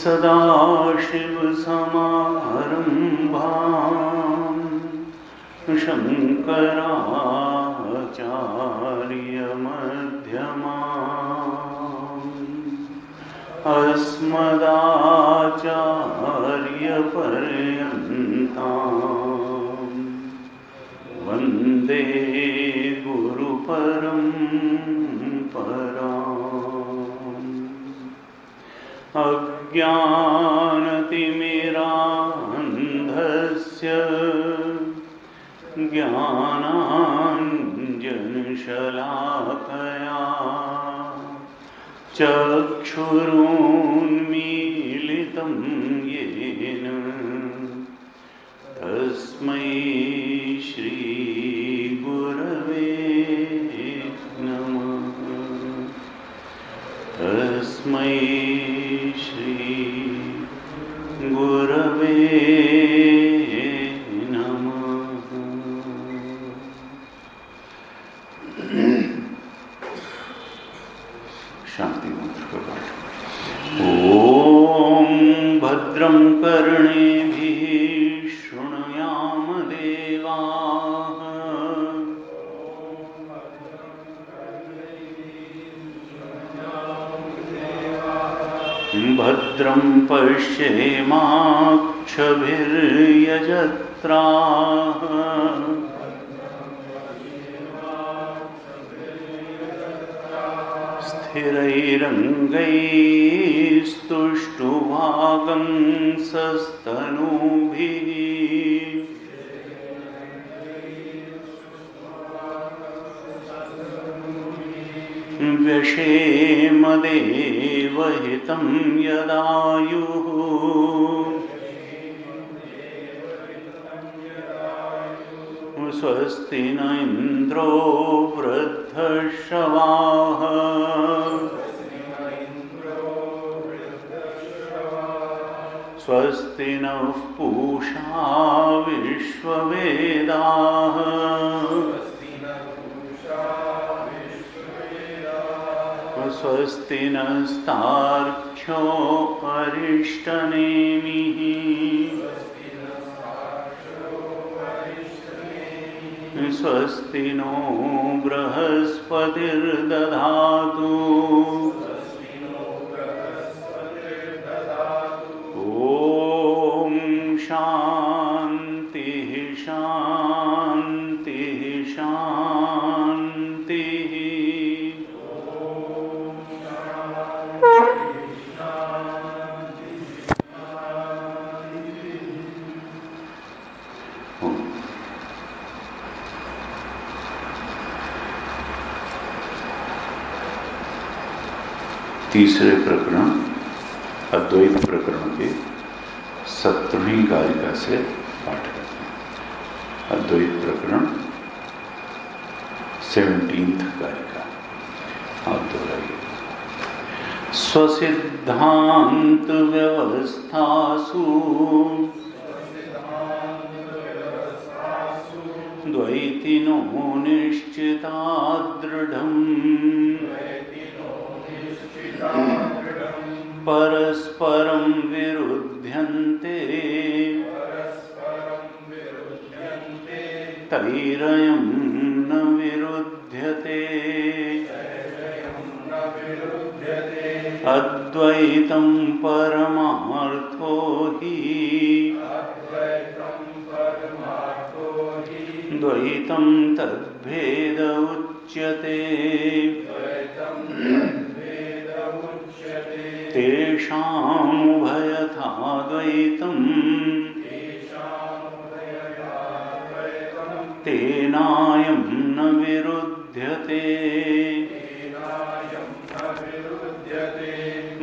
सदाशिवसमारम्भाम् शङ्कराचार्यमध्यमाम् अस्मदाचार्यपर्यन्ताम् वन्दे गुरुपरम्पराम्। अज्ञानतिमिरान्धस्य ज्ञानाञ्जनशलाकया चक्षुरुन्मीलितं येन तस्मै श्रीगुरवे नमः। तस्मै श्रीगुरवे भद्रं कर्णेभिः शृणुयाम देवाः। भद्रं पश्येमाक्षभिर्यजत्राः। स्थिरैरङ्गैस्तुष्टुवागंसस्तनूभिः व्यशेमदेवहितं यदायुः। स्वस्ति न इन्द्रो वृद्धश्रवाः। स्वस्ति नः पूषा विश्ववेदाः। स्वस्ति नस्तार्क्ष्यो अरिष्टनेमिः। स्वस्ति नो बृहस्पतिर्दधातु। शान्तिः शान्तिः शान्तिः। तीसरे प्रकरण अद्वैत प्रकरण के 17वीं कारिका से पाठ करते हैं। अद्वैत प्रकरण 17th कारिका आप दोहराइए। स्वसिद्धांत व्यवस्थासु द्वैतिनो निश्चिता दृढम् परस्परं विरुध्यन्ते तैरयं न विरुध्यते अद्वैतं परमार्थो हि द्वैतं तद्भेद उच्यते तेषामुभयथा द्वैतं तेनायं न विरुध्यते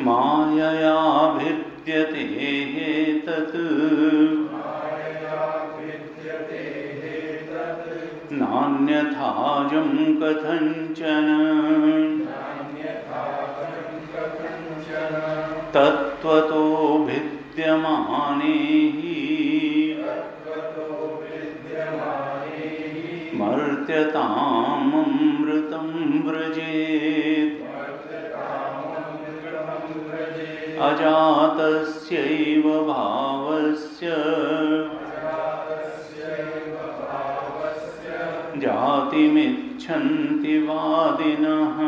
मायया भिद्यते तत् नान्यथाजं कथञ्चन तत्त्वतो भिद्यमाने हि मर्त्यताममृतं व्रजेत् अजातस्यैव भावस्य जातिमिच्छन्ति वादिनः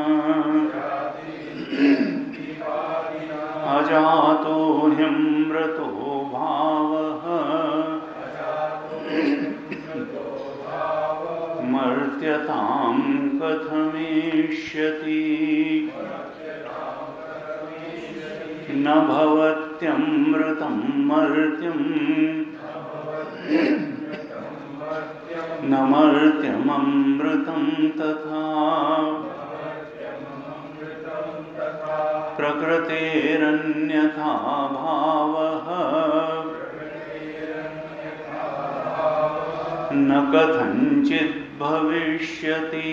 अजातो ह्यमृतो भावः मर्त्यतां कथमेष्यति न भवत्यमृतं मर्त्यं न मर्त्यममृतं तथा प्रकृतेरन्यथा भावः न कथञ्चित् भविष्यति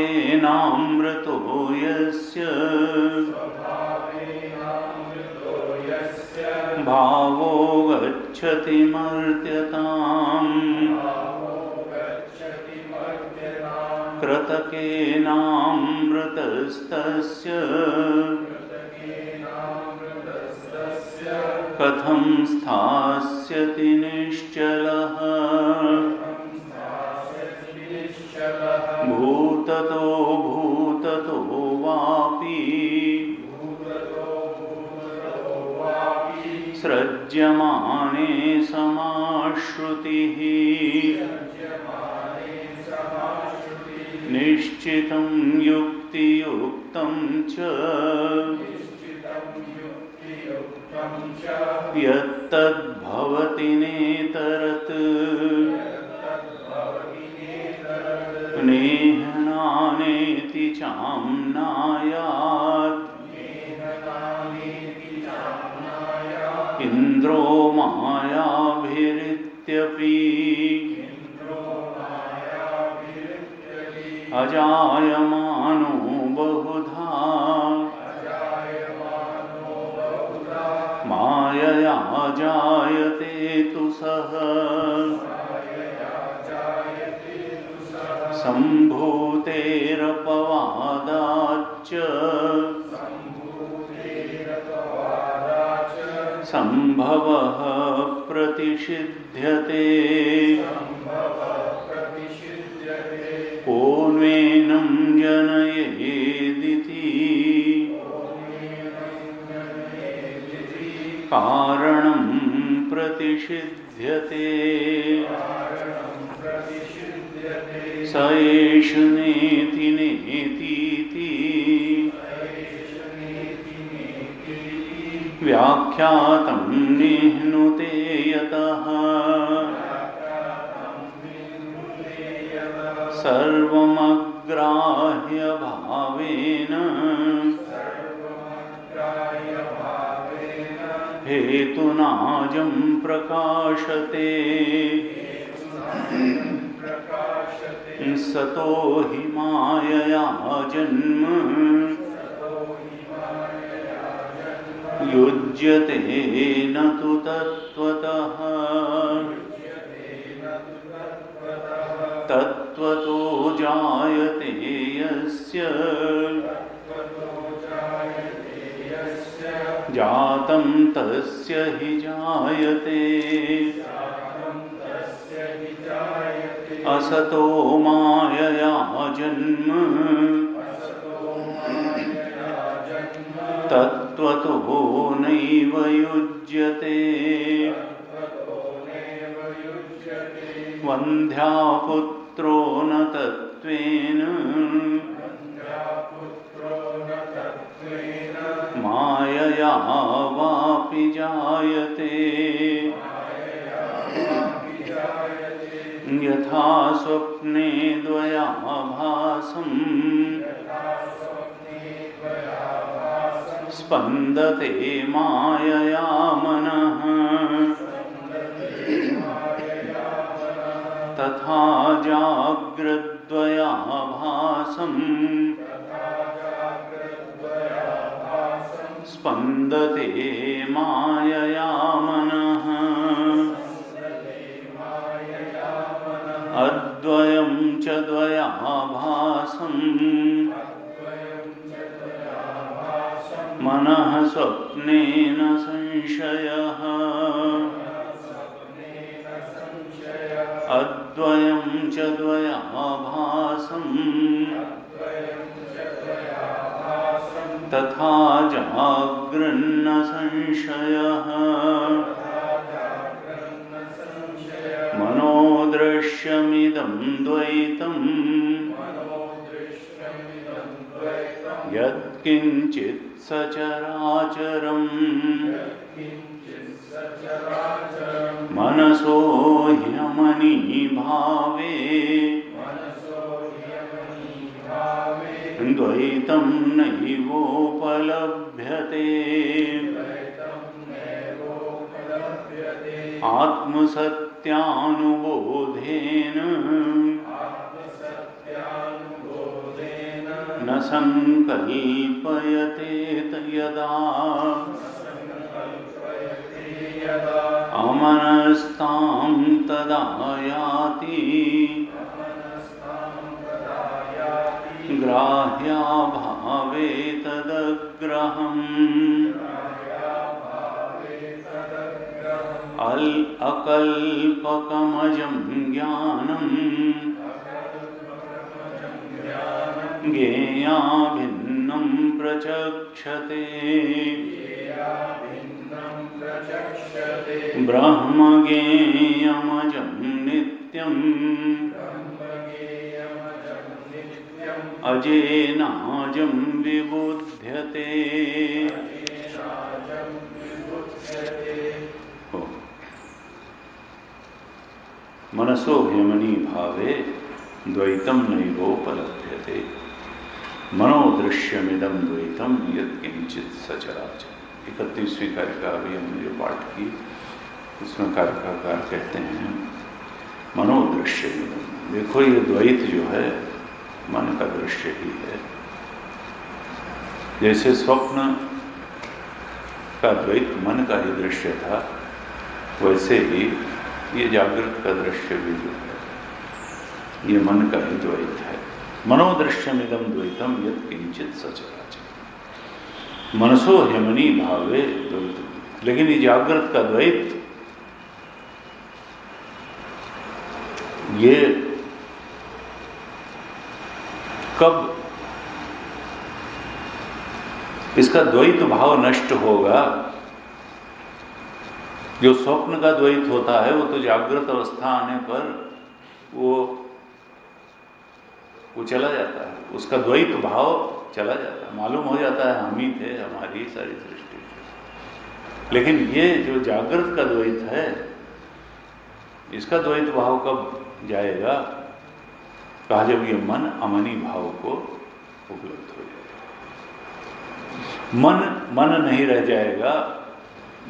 स्वभावेनामृतो यस्य भावो गच्छति मर्त्यताम् कृतकेनामृतस्तस्य कथं स्थास्यति निश्चलः भूततो भूततो वापि सृज्यमाने समाश्रुतिः निश्चितं युक्तियुक्तं च यत्तद्भवति नेतरत् नेहनानेति चाम्नायात् इन्द्रो मायाभिरित्यपि अजायमानो बहुधा मायया जायते तु सः सम्भूतेरपवादाच्च सम्भवः प्रतिषिध्यते कोन्वेनं जनयेदिति कारणं प्रतिषिध्यते स एष नेति नेतीति व्याख्यातं निह्नुते यतः सर्वमग्राह्य भावेन हेतुनाजं प्रकाशते सतो हि मायया जन्म युज्यते न तु तत्त्वतः तत्त्वतो जायते यस्य जातं तस्य हि जायते असतो मायया जन्म तत्त्वतो नैव युज्यते वन्ध्यापुत्रो न तत्त्वेन मायया वापि जायते यथा स्वप्ने द्वयाभासम् स्पन्दते मायया मनः तथा जाग्रद्वयाभासम् स्पन्दते मायया मनः अद्वयं च द्वयाभासम् मनः स्वप्नेन संशयः अद्वयं च द्वयाभासम् तथा जाग्रन्न संशयः मनोदृश्यमिदं द्वैतम् यत्किञ्चित् सचराचरम् मनसो ह्यमनी भावे द्वैतं नैवोपलभ्यते आत्मसत्यानुबोधेन न संकल्पयते यदा अमनस्तां तदा याति ग्राह्याभावे तदग्रहम् अकल्पकमजं ज्ञानम् ज्ञेयाभिन्नं प्रचक्षते ब्रह्मज्ञेयमजं नित्यम् अजेनाजं विबुध्यते। मनसो ह्यमनी भावे द्वैतम नैवोपलभ्यते मनोदृश्यमिदं द्वैतम यत्किंचित सचराचर। 31वीं कारिका अभी हमने जो पाठ की उसमें कारिकाकार कहते हैं मनोदृश्यमिदं। देखो ये द्वैत जो है मन का दृश्य ही है। जैसे स्वप्न का द्वैत मन का ही दृश्य था, वैसे ही ये जागृत का दृश्य भी जो है ये मन का ही द्वैत है। मनोदृश्यमिदं द्वैतम यत्किंचित सचराचर मनसो ह्यमनी भावे द्वैत। लेकिन ये जागृत का द्वैत ये कब इसका द्वैत भाव नष्ट होगा? जो स्वप्न का द्वैत होता है वो तो जागृत अवस्था आने पर वो चला जाता है, उसका द्वैत भाव चला जाता है, मालूम हो जाता है हम ही थे, हमारी सारी सृष्टि। लेकिन ये जो जागृत का द्वैत है इसका द्वैत भाव कब जाएगा? कहा जब ये मन अमनी भाव को उपलब्ध हो जाएगा। मन नहीं रह जाएगा,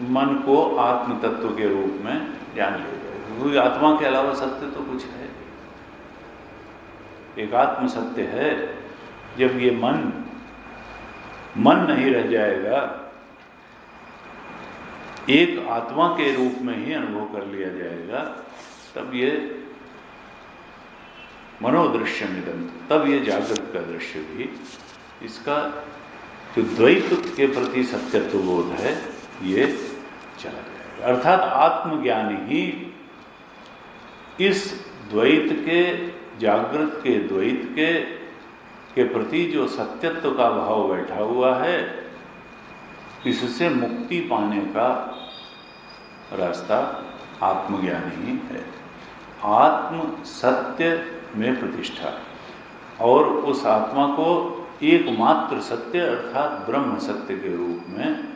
मन को आत्म तत्व के रूप में जान लेगा, क्योंकि आत्मा के अलावा सत्य तो कुछ है। एक आत्म सत्य है। जब ये मन नहीं रह जाएगा, एक आत्मा के रूप में ही अनुभव कर लिया जाएगा, तब ये मनोदृश्य निरंतर, तब ये जागृत का दृश्य भी, इसका जो द्वैत के प्रति सत्यत्व बोध है ये चला जाएगा। अर्थात आत्मज्ञान ही इस द्वैत के, जागृत के द्वैत के प्रति जो सत्यत्व का भाव बैठा हुआ है, इससे मुक्ति पाने का रास्ता आत्मज्ञान ही है। आत्म सत्य में प्रतिष्ठा और उस आत्मा को एकमात्र सत्य अर्थात ब्रह्म सत्य के रूप में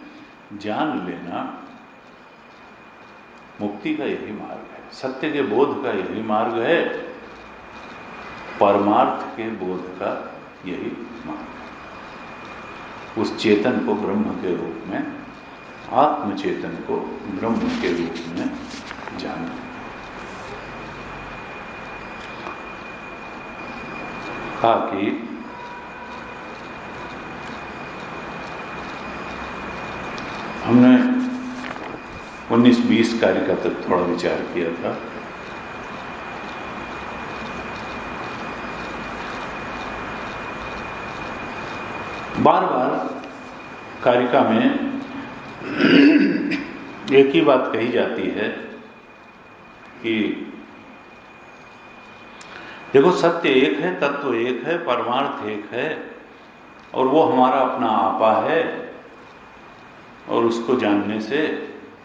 जान लेना मुक्ति का यही मार्ग है, सत्य के बोध का यही मार्ग है, परमार्थ के बोध का यही मार्ग है। उस चेतन को ब्रह्म के रूप में, आत्म चेतन को ब्रह्म के रूप में जानना। कहा कि हमने 19-20 कार्य का तक थोड़ा विचार किया था। बार बार कारिका में एक ही बात कही जाती है कि देखो, सत्य एक है, तत्व एक है, परमार्थ एक है, और वो हमारा अपना आपा है, और उसको जानने से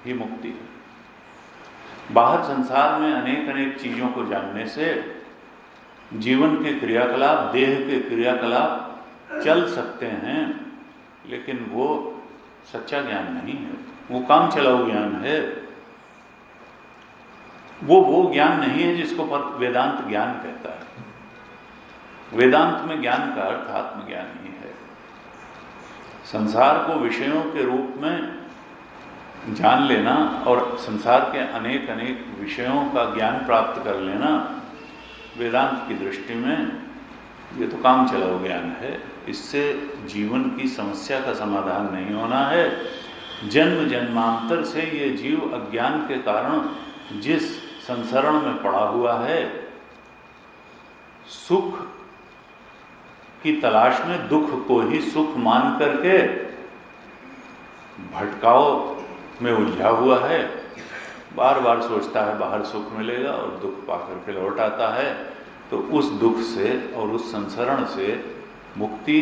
ही मुक्ति है। बाहर संसार में अनेक अनेक चीज़ों को जानने से जीवन के क्रियाकलाप, देह के क्रियाकलाप चल सकते हैं, लेकिन वो सच्चा ज्ञान नहीं है, वो काम चलाऊ ज्ञान है। वो ज्ञान नहीं है जिसको वेदांत ज्ञान कहता है। वेदांत में ज्ञान का अर्थ आत्मज्ञान ही है। संसार को विषयों के रूप में जान लेना और संसार के अनेक अनेक विषयों का ज्ञान प्राप्त कर लेना वेदांत की दृष्टि में ये तो काम चलाऊ ज्ञान है। इससे जीवन की समस्या का समाधान नहीं होना है। जन्म जन्मांतर से ये जीव अज्ञान के कारण जिस संसरण में पड़ा हुआ है, सुख की तलाश में दुख को ही सुख मान करके भटकाव में उलझा हुआ है। बार बार सोचता है बाहर सुख मिलेगा और दुख पाकर के लौट आता है। तो उस दुख से और उस संसरण से मुक्ति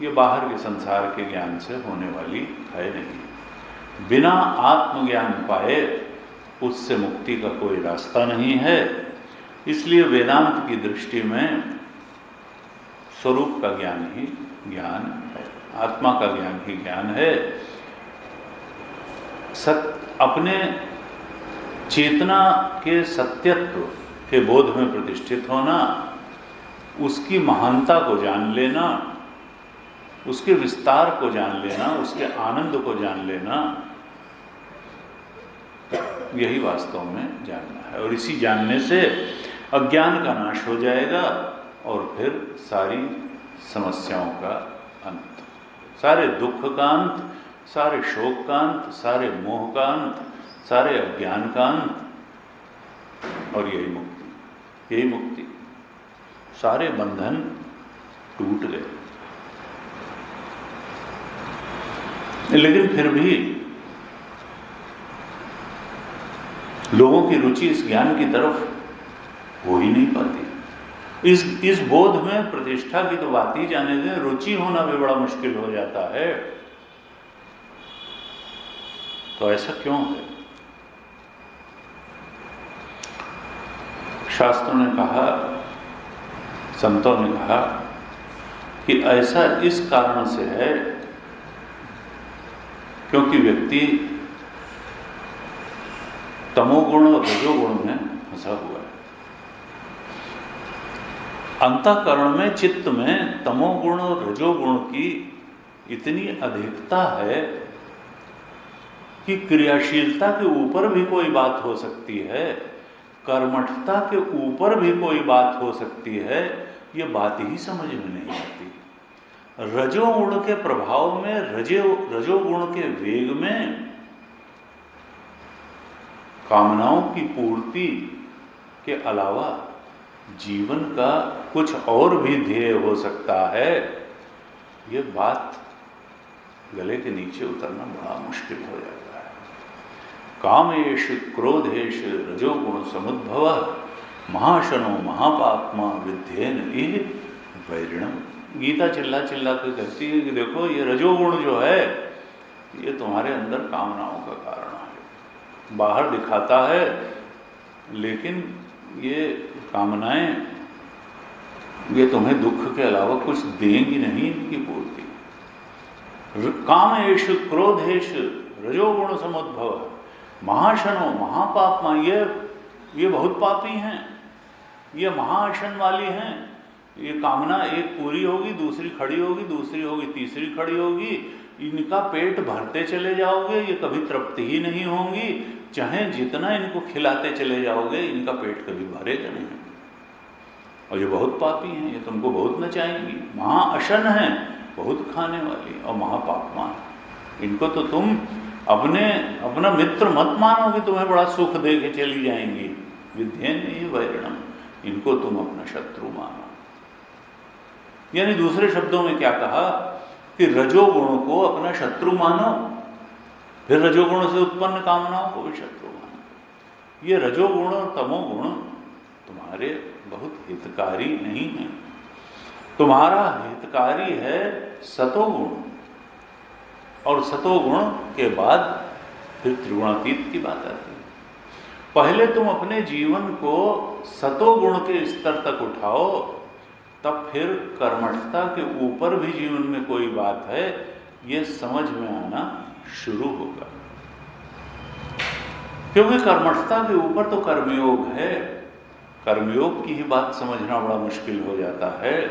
ये बाहर के संसार के ज्ञान से होने वाली है नहीं। बिना आत्मज्ञान पाए उससे मुक्ति का कोई रास्ता नहीं है। इसलिए वेदांत की दृष्टि में स्वरूप का ज्ञान ही ज्ञान है, आत्मा का ज्ञान ही ज्ञान है। अपने चेतना के सत्यत्व के बोध में प्रतिष्ठित होना, उसकी महानता को जान लेना, उसके विस्तार को जान लेना, उसके आनंद को जान लेना, यही वास्तव में जानना है। और इसी जानने से अज्ञान का नाश हो जाएगा और फिर सारी समस्याओं का अंत, सारे दुख का अंत, सारे शोक का अंत, सारे मोह का अंत, सारे अज्ञान का अंत, और यही मुक्ति, यही मुक्ति। सारे बंधन टूट गए। लेकिन फिर भी लोगों की रुचि इस ज्ञान की तरफ हो ही नहीं पाती। इस बोध में प्रतिष्ठा की तो बात ही जाने दें, रुचि होना भी बड़ा मुश्किल हो जाता है। तो ऐसा क्यों है? शास्त्रों ने कहा, संतों ने कहा कि ऐसा इस कारण से है क्योंकि व्यक्ति तमोगुण और रजोगुण में फंसा हुआ है। अंतःकरण में, चित्त में तमोगुण और रजोगुण की इतनी अधिकता है कि क्रियाशीलता के ऊपर भी कोई बात हो सकती है, कर्मठता के ऊपर भी कोई बात हो सकती है, ये बात ही समझ में नहीं आती। रजोगुण के प्रभाव में, रजोगुण के वेग में कामनाओं की पूर्ति के अलावा जीवन का कुछ और भी ध्येय हो सकता है, ये बात गले के नीचे उतरना बड़ा मुश्किल हो जाता है। कामेश क्रोधेश रजोगुण समुद्भव महाशनो महापात्मा विद्येन इह वैरिणम। गीता चिल्ला चिल्ला के कहती है कि देखो ये रजोगुण जो है ये तुम्हारे अंदर कामनाओं का कारण है, बाहर दिखाता है लेकिन ये कामनाएं ये तुम्हें दुख के अलावा कुछ देंगी नहीं, इनकी पूर्ति। कामेश क्रोधेश रजोगुण समुद्भव महाशनो महापात्मा, ये बहुत पापी हैं, ये महाशन वाली हैं। ये कामना एक पूरी होगी, दूसरी खड़ी होगी, दूसरी होगी, तीसरी खड़ी होगी, इनका पेट भरते चले जाओगे, ये कभी तृप्ति ही नहीं होंगी। चाहे जितना इनको खिलाते चले जाओगे, इनका पेट कभी भरेगा नहीं। और ये बहुत पापी हैं, ये तुमको बहुत नचाएंगी। महाअशन हैं, बहुत खाने वाली, और महापापमा है। इनको तो तुम अपना मित्र मत मानो कि तुम्हें बड़ा सुख दे के चली जाएंगी। विद्येन इह वैरिणम, इनको तुम अपना शत्रु मानो। यानी दूसरे शब्दों में क्या कहा कि रजोगुण को अपना शत्रु मानो, फिर रजोगुण से उत्पन्न कामनाओं को भी शत्रु मानो। ये रजोगुण और तमोगुण तुम्हारे बहुत हितकारी नहीं है। तुम्हारा हितकारी है सतोगुण, और सतोगुण के बाद फिर त्रिगुणातीत की बात आती है। पहले तुम अपने जीवन को सतोगुण के स्तर तक उठाओ, तब फिर कर्मठता के ऊपर भी जीवन में कोई बात है, ये समझ में आना शुरू होगा। क्योंकि कर्मठता के ऊपर तो कर्मयोग है, कर्मयोग की ही बात समझना बड़ा मुश्किल हो जाता है।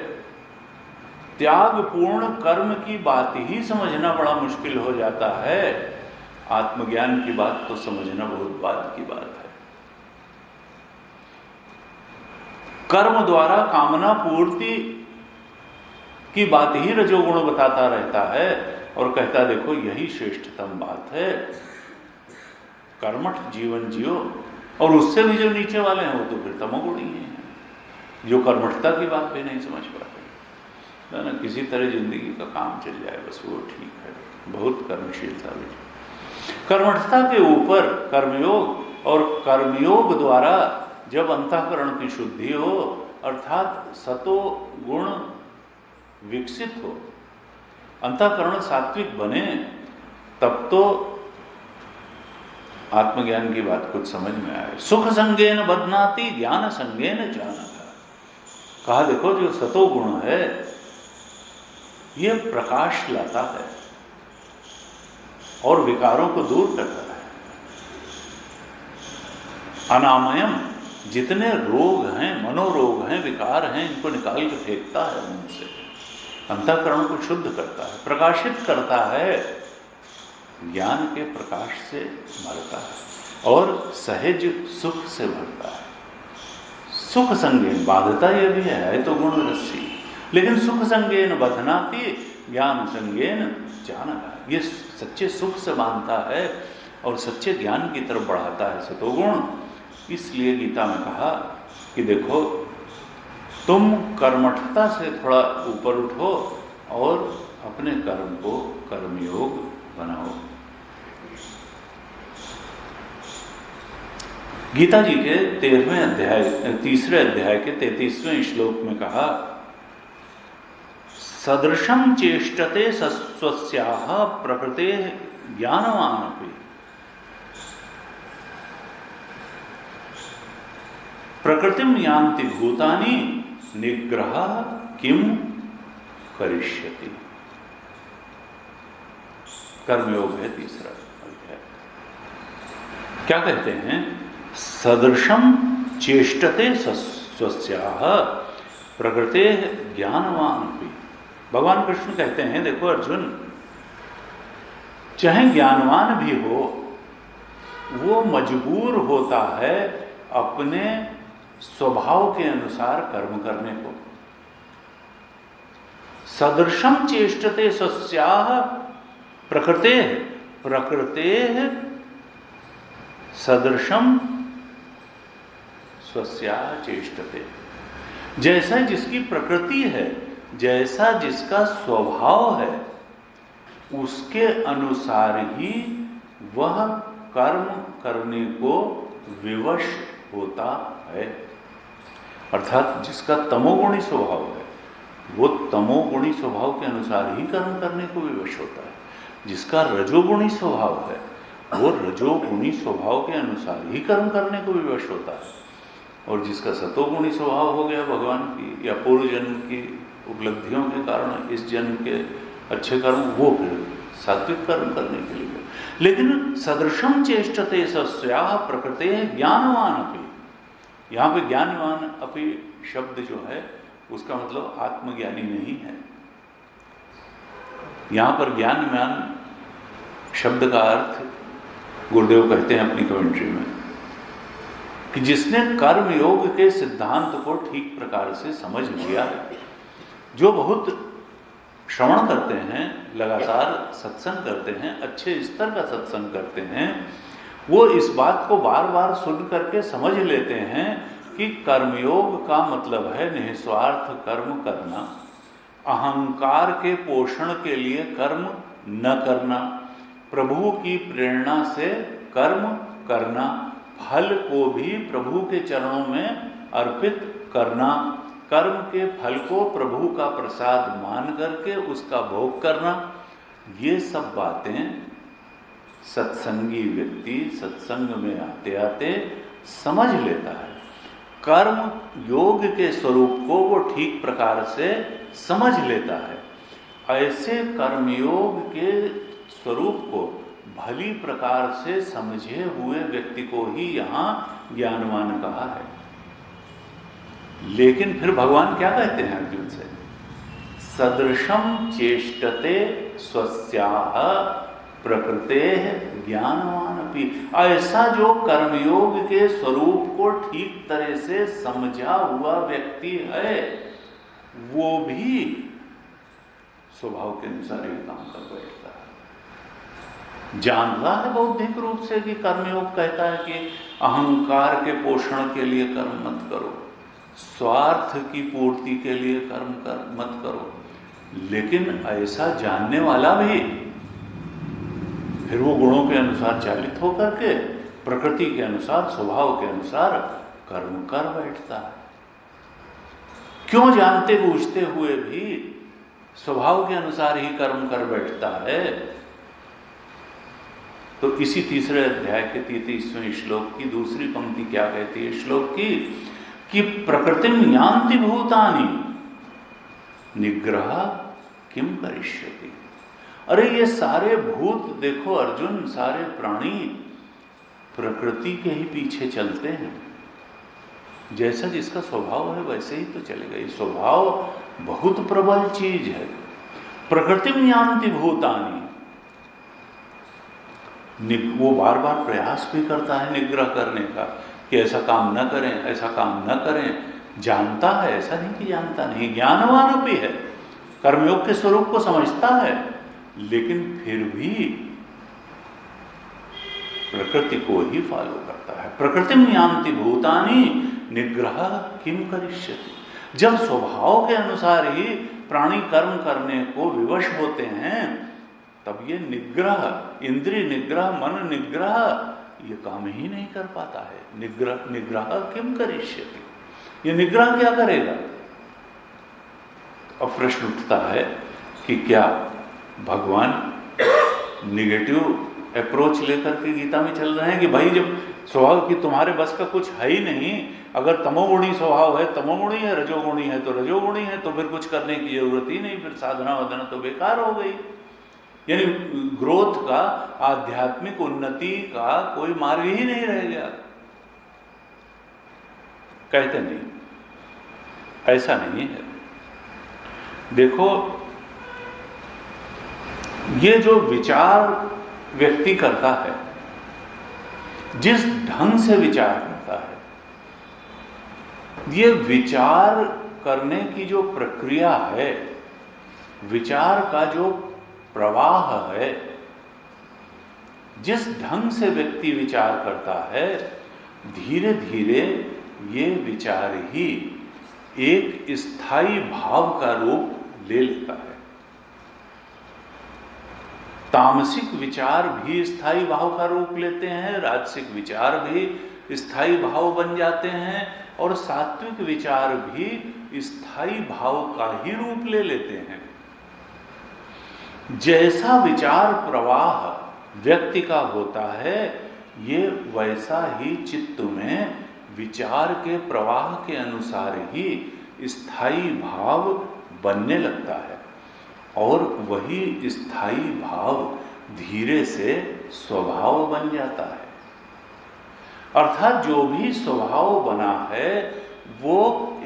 त्यागपूर्ण कर्म की बात ही समझना बड़ा मुश्किल हो जाता है। आत्मज्ञान की बात तो समझना बहुत बाद की बात है। कर्म द्वारा कामना पूर्ति की बात ही रजोगुण बताता रहता है और कहता देखो यही श्रेष्ठतम बात है, कर्मठ जीवन जियो। और उससे भी जो नीचे वाले हैं वो तो फिर तमोगुणी हैं, जो कर्मठता की बात भी नहीं समझ पाते ना। किसी तरह जिंदगी का काम चल जाए बस वो ठीक है, बहुत कर्मशीलता भी। कर्मठता के ऊपर कर्मयोग, और कर्मयोग द्वारा जब अंतःकरण की शुद्धि हो, अर्थात सतो गुण विकसित हो, अंतःकरण सात्विक बने, तब तो आत्मज्ञान की बात कुछ समझ में आए। सुख संगेन बदनाति ज्ञान संगेन जानता। कहा देखो जो सतो गुण है ये प्रकाश लाता है और विकारों को दूर करता है। अनामयम, जितने रोग हैं, मनोरोग हैं, विकार हैं, इनको निकाल के फेंकता है मन से, अंतःकरण को शुद्ध करता है, प्रकाशित करता है, ज्ञान के प्रकाश से भरता है और सहज सुख से भरता है। सुख संगेन, बाध्यता यह भी है तो गुण रस्सी, लेकिन सुख संगेन बधनाति ज्ञान संगेन जानना, ये सच्चे सुख से बांधता है और सच्चे ज्ञान की तरफ बढ़ाता है सतोगुण। इसलिए गीता में कहा कि देखो तुम कर्मठता से थोड़ा ऊपर उठो और अपने कर्म को कर्मयोग बनाओ। गीता जी के 13वें अध्याय, तीसरे अध्याय के 33वें श्लोक में कहा सदृशं चेष्टते स्वस्याः प्रकृते ज्ञानवानपि प्रकृतिम यान्ति भूतानि निग्रह किम करिष्यति। कर्मयोग है तीसरा अध्याय। क्या कहते हैं? सदृशम चेष्टते स्वस्याः प्रकृते ज्ञानवानपि। भगवान कृष्ण कहते हैं देखो अर्जुन, चाहे ज्ञानवान भी हो वो मजबूर होता है अपने स्वभाव के अनुसार कर्म करने को। सदृशम चेष्टते सस्याः प्रकृतेः प्रकृतेः सदृशम स्वस्याः चेष्टते। जैसा जिसकी प्रकृति है, जैसा जिसका स्वभाव है, उसके अनुसार ही वह कर्म करने को विवश होता है। अर्थात जिसका तमोगुणी स्वभाव है वो तमोगुणी स्वभाव के अनुसार ही कर्म करने को विवश होता है। जिसका रजोगुणी स्वभाव है वो रजोगुणी स्वभाव के अनुसार ही कर्म करने को विवश होता है। और जिसका सतोगुणी स्वभाव हो गया भगवान की या पूर्व जन्म की उपलब्धियों के कारण इस जन्म के अच्छे कर्म, वो फिर सात्विक कर्म करने के लिए। लेकिन सदृशम चेष्टते सस्याः प्रकृतेः ज्ञानवान अपि, यहाँ पे ज्ञानवान अपि शब्द जो है उसका मतलब आत्मज्ञानी नहीं है। यहाँ पर ज्ञानवान शब्द का अर्थ गुरुदेव कहते हैं अपनी कमेंट्री में कि जिसने कर्म योग के सिद्धांत को ठीक प्रकार से समझ लिया है, जो बहुत श्रवण करते हैं, लगातार सत्संग करते हैं, अच्छे स्तर का सत्संग करते हैं, वो इस बात को बार बार सुन करके समझ लेते हैं कि कर्मयोग का मतलब है निस्वार्थ कर्म करना, अहंकार के पोषण के लिए कर्म न करना, प्रभु की प्रेरणा से कर्म करना, फल को भी प्रभु के चरणों में अर्पित करना, कर्म के फल को प्रभु का प्रसाद मान करके उसका भोग करना। ये सब बातें सत्संगी व्यक्ति सत्संग में आते आते समझ लेता है। कर्म योग के स्वरूप को वो ठीक प्रकार से समझ लेता है। ऐसे कर्मयोग के स्वरूप को भली प्रकार से समझे हुए व्यक्ति को ही यहाँ ज्ञानवान कहा है। लेकिन फिर भगवान क्या कहते हैं अर्जुन से? सदृशम चेष्टते स्वस्याः प्रकृतेः ज्ञानवान अपि। ऐसा जो कर्मयोग के स्वरूप को ठीक तरह से समझा हुआ व्यक्ति है वो भी स्वभाव के अनुसार ही काम कर बैठता है। जानता है बौद्धिक रूप से कि कर्मयोग कहता है कि अहंकार के पोषण के लिए कर्म मत करो, स्वार्थ की पूर्ति के लिए कर्म मत करो। लेकिन ऐसा जानने वाला भी फिर वो गुणों के अनुसार चालित होकर के प्रकृति के अनुसार स्वभाव के अनुसार कर्म कर बैठता है। क्यों जानते बूझते हुए भी स्वभाव के अनुसार ही कर्म कर बैठता है? तो इसी तीसरे अध्याय के 33वें श्लोक की दूसरी पंक्ति क्या कहती है श्लोक की कि प्रकृतिम यान्ति भूतानि निग्रह किम करिष्यति। अरे ये सारे भूत देखो अर्जुन, सारे प्राणी प्रकृति के ही पीछे चलते हैं। जैसा जिसका स्वभाव है वैसे ही तो चलेगा। ये स्वभाव बहुत प्रबल चीज है। प्रकृतिम यान्ति भूतानि, वो बार बार प्रयास भी करता है निग्रह करने का कि ऐसा काम न करें, ऐसा काम न करें। जानता है, ऐसा नहीं कि जानता नहीं, ज्ञानवान भी है, कर्मयोग के स्वरूप को समझता है, लेकिन फिर भी प्रकृति को ही फॉलो करता है। प्रकृतिम यान्ति भूतानि निग्रह किम करिष्यति। जब स्वभाव के अनुसार ही प्राणी कर्म करने को विवश होते हैं तब ये निग्रह, इंद्रिय निग्रह, मन निग्रह ये काम ही नहीं कर पाता है। निग्रह किम करिष्यति, ये निग्रह क्या करेगा? अब प्रश्न उठता है कि क्या भगवान निगेटिव अप्रोच लेकर के गीता में चल रहे हैं कि भाई जब स्वभाव की तुम्हारे बस का कुछ है ही नहीं, अगर तमोगुणी स्वभाव है तमोगुणी है, रजोगुणी है तो रजोगुणी है, तो फिर कुछ करने की जरूरत ही नहीं, फिर साधना वाधना तो बेकार हो गई। यानी ग्रोथ का, आध्यात्मिक उन्नति का कोई मार्ग ही नहीं रह गया। कहते नहीं, ऐसा नहीं है। देखो ये जो विचार व्यक्ति करता है, जिस ढंग से विचार करता है, ये विचार करने की जो प्रक्रिया है विचार का जो प्रवाह है, जिस ढंग से व्यक्ति विचार करता है, धीरे धीरे ये विचार ही एक स्थायी भाव का रूप ले लेता है। तामसिक विचार भी स्थायी भाव का रूप लेते हैं, राजसिक विचार भी स्थायी भाव बन जाते हैं, और सात्विक विचार भी स्थायी भाव का ही रूप ले लेते हैं। जैसा विचार प्रवाह व्यक्ति का होता है, ये वैसा ही चित्त में विचार के प्रवाह के अनुसार ही स्थायी भाव बनने लगता है, और वही स्थायी भाव धीरे से स्वभाव बन जाता है। अर्थात जो भी स्वभाव बना है वो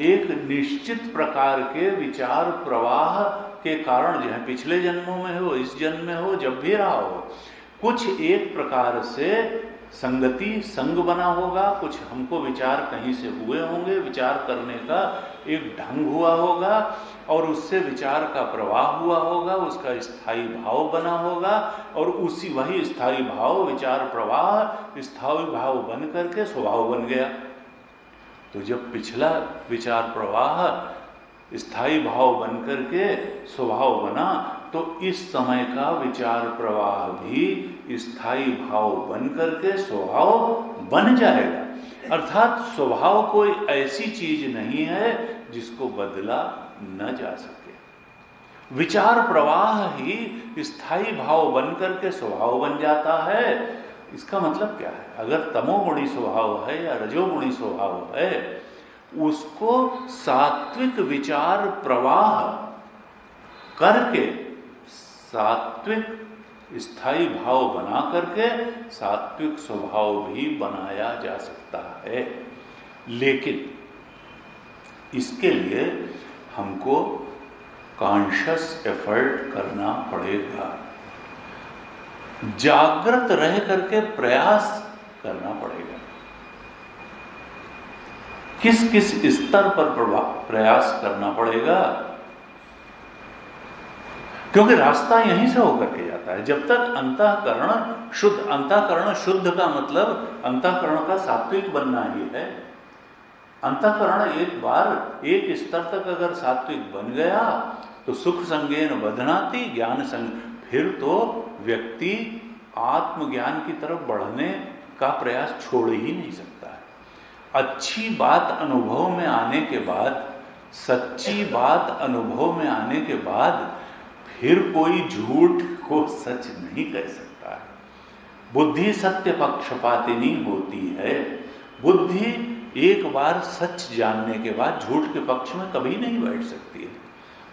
एक निश्चित प्रकार के विचार प्रवाह के कारण, जो है पिछले जन्मों में हो, इस जन्म में हो, जब भी रहा हो, कुछ एक प्रकार से संगति संग बना होगा, कुछ हमको विचार कहीं से हुए होंगे, विचार करने का एक ढंग हुआ होगा, और उससे विचार का प्रवाह हुआ होगा, उसका स्थायी भाव बना होगा, और उसी वही स्थायी भाव, विचार प्रवाह स्थायी भाव बन करके स्वभाव बन गया। तो जब पिछला विचार प्रवाह स्थायी भाव बन करके स्वभाव बना, तो इस समय का विचार प्रवाह भी स्थायी भाव बन करके स्वभाव बन जाएगा। अर्थात स्वभाव कोई ऐसी चीज नहीं है जिसको बदला न जा सके। विचार प्रवाह ही स्थायी भाव बन करके स्वभाव बन जाता है। इसका मतलब क्या है? अगर तमोगुणी स्वभाव है या रजोगुणी स्वभाव है, उसको सात्विक विचार प्रवाह करके, सात्विक स्थायी भाव बना करके सात्विक स्वभाव भी बनाया जा सकता है। लेकिन इसके लिए हमको कॉन्शियस एफर्ट करना पड़ेगा, जागृत रह करके प्रयास करना पड़ेगा। किस किस स्तर पर प्रयास करना पड़ेगा? क्योंकि रास्ता यहीं से होकर के जाता है। जब तक अंतःकरण शुद्ध, अंतःकरण शुद्ध का मतलब अंतःकरण का सात्विक बनना ही है। अंतःकरण एक बार एक स्तर तक अगर सात्विक बन गया तो सुख संगेन बधनाति ज्ञान संग, फिर तो व्यक्ति आत्मज्ञान की तरफ बढ़ने का प्रयास छोड़ ही नहीं सकता है। अच्छी बात अनुभव में आने के बाद, सच्ची बात अनुभव में आने के बाद फिर कोई झूठ को सच नहीं कह सकता है। बुद्धि सत्य पक्षपातिनी होती है। बुद्धि एक बार सच जानने के बाद झूठ के पक्ष में कभी नहीं बैठ सकती है,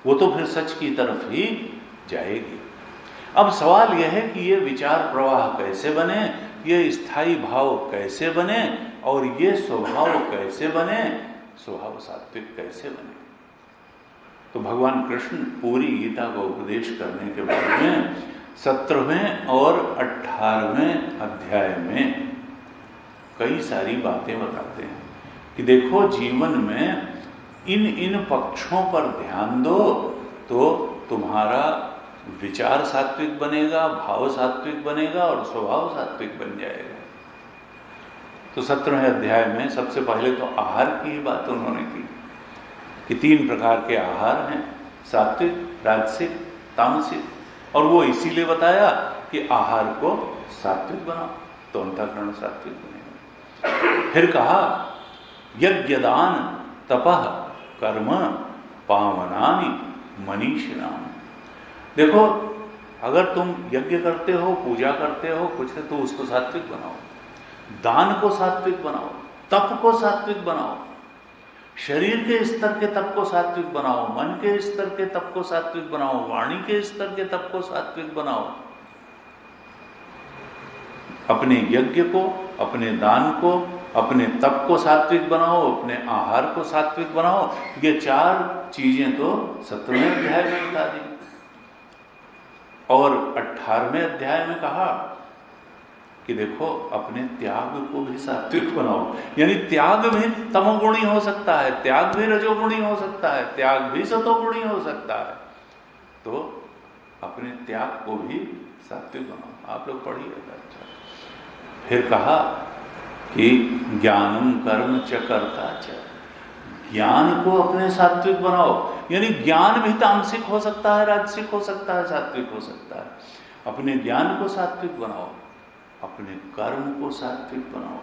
वो तो फिर सच की तरफ ही जाएगी। अब सवाल यह है कि ये विचार प्रवाह कैसे बने, ये स्थायी भाव कैसे बने, और ये स्वभाव कैसे बने, स्वभाव सात्विक कैसे बने। तो भगवान कृष्ण पूरी गीता का उपदेश करने के बाद में 17वें और 18वें अध्याय में कई सारी बातें बताते हैं कि देखो, जीवन में इन पक्षों पर ध्यान दो तो तुम्हारा विचार सात्विक बनेगा, भाव सात्विक बनेगा और स्वभाव सात्विक बन जाएगा। तो 17वें अध्याय में सबसे पहले तो आहार की ही बात उन्होंने की कि 3 प्रकार के आहार हैं, सात्विक, राजसिक, तामसिक, और वो इसीलिए बताया कि आहार को सात्विक बनाओ तो अंतःकरण सात्विक बनेगा। फिर कहा यज्ञदान तपः कर्म पावनानि मनीषिणाम्। देखो, अगर तुम यज्ञ करते हो, पूजा करते हो, कुछ है तो उसको सात्विक बनाओ, दान को सात्विक बनाओ, तप को सात्विक बनाओ, शरीर के स्तर के तप को सात्विक बनाओ, मन के स्तर के तप को सात्विक बनाओ, वाणी के स्तर के तप को सात्विक बनाओ। अपने यज्ञ को, अपने दान को, अपने तप को सात्विक बनाओ, अपने आहार को सात्विक बनाओ। ये 4 चीजें तो 17वें अध्याय में बता दी, और 18वें अध्याय में कहा कि देखो, अपने त्याग को भी सात्विक बनाओ। यानी त्याग भी तमोगुणी हो सकता है, त्याग भी रजोगुणी हो सकता है, त्याग भी सतोगुणी हो सकता है। तो अपने त्याग को भी सात्विक बनाओ। आप लोग पढ़िएगा। अच्छा, फिर कहा कि ज्ञानम कर्म च कर्ता च, ज्ञान को अपने सात्विक बनाओ। यानी ज्ञान भी तामसिक हो सकता है, राजसिक हो सकता है, सात्विक हो सकता है। अपने ज्ञान को सात्विक बनाओ, अपने कर्म को सात्विक बनाओ,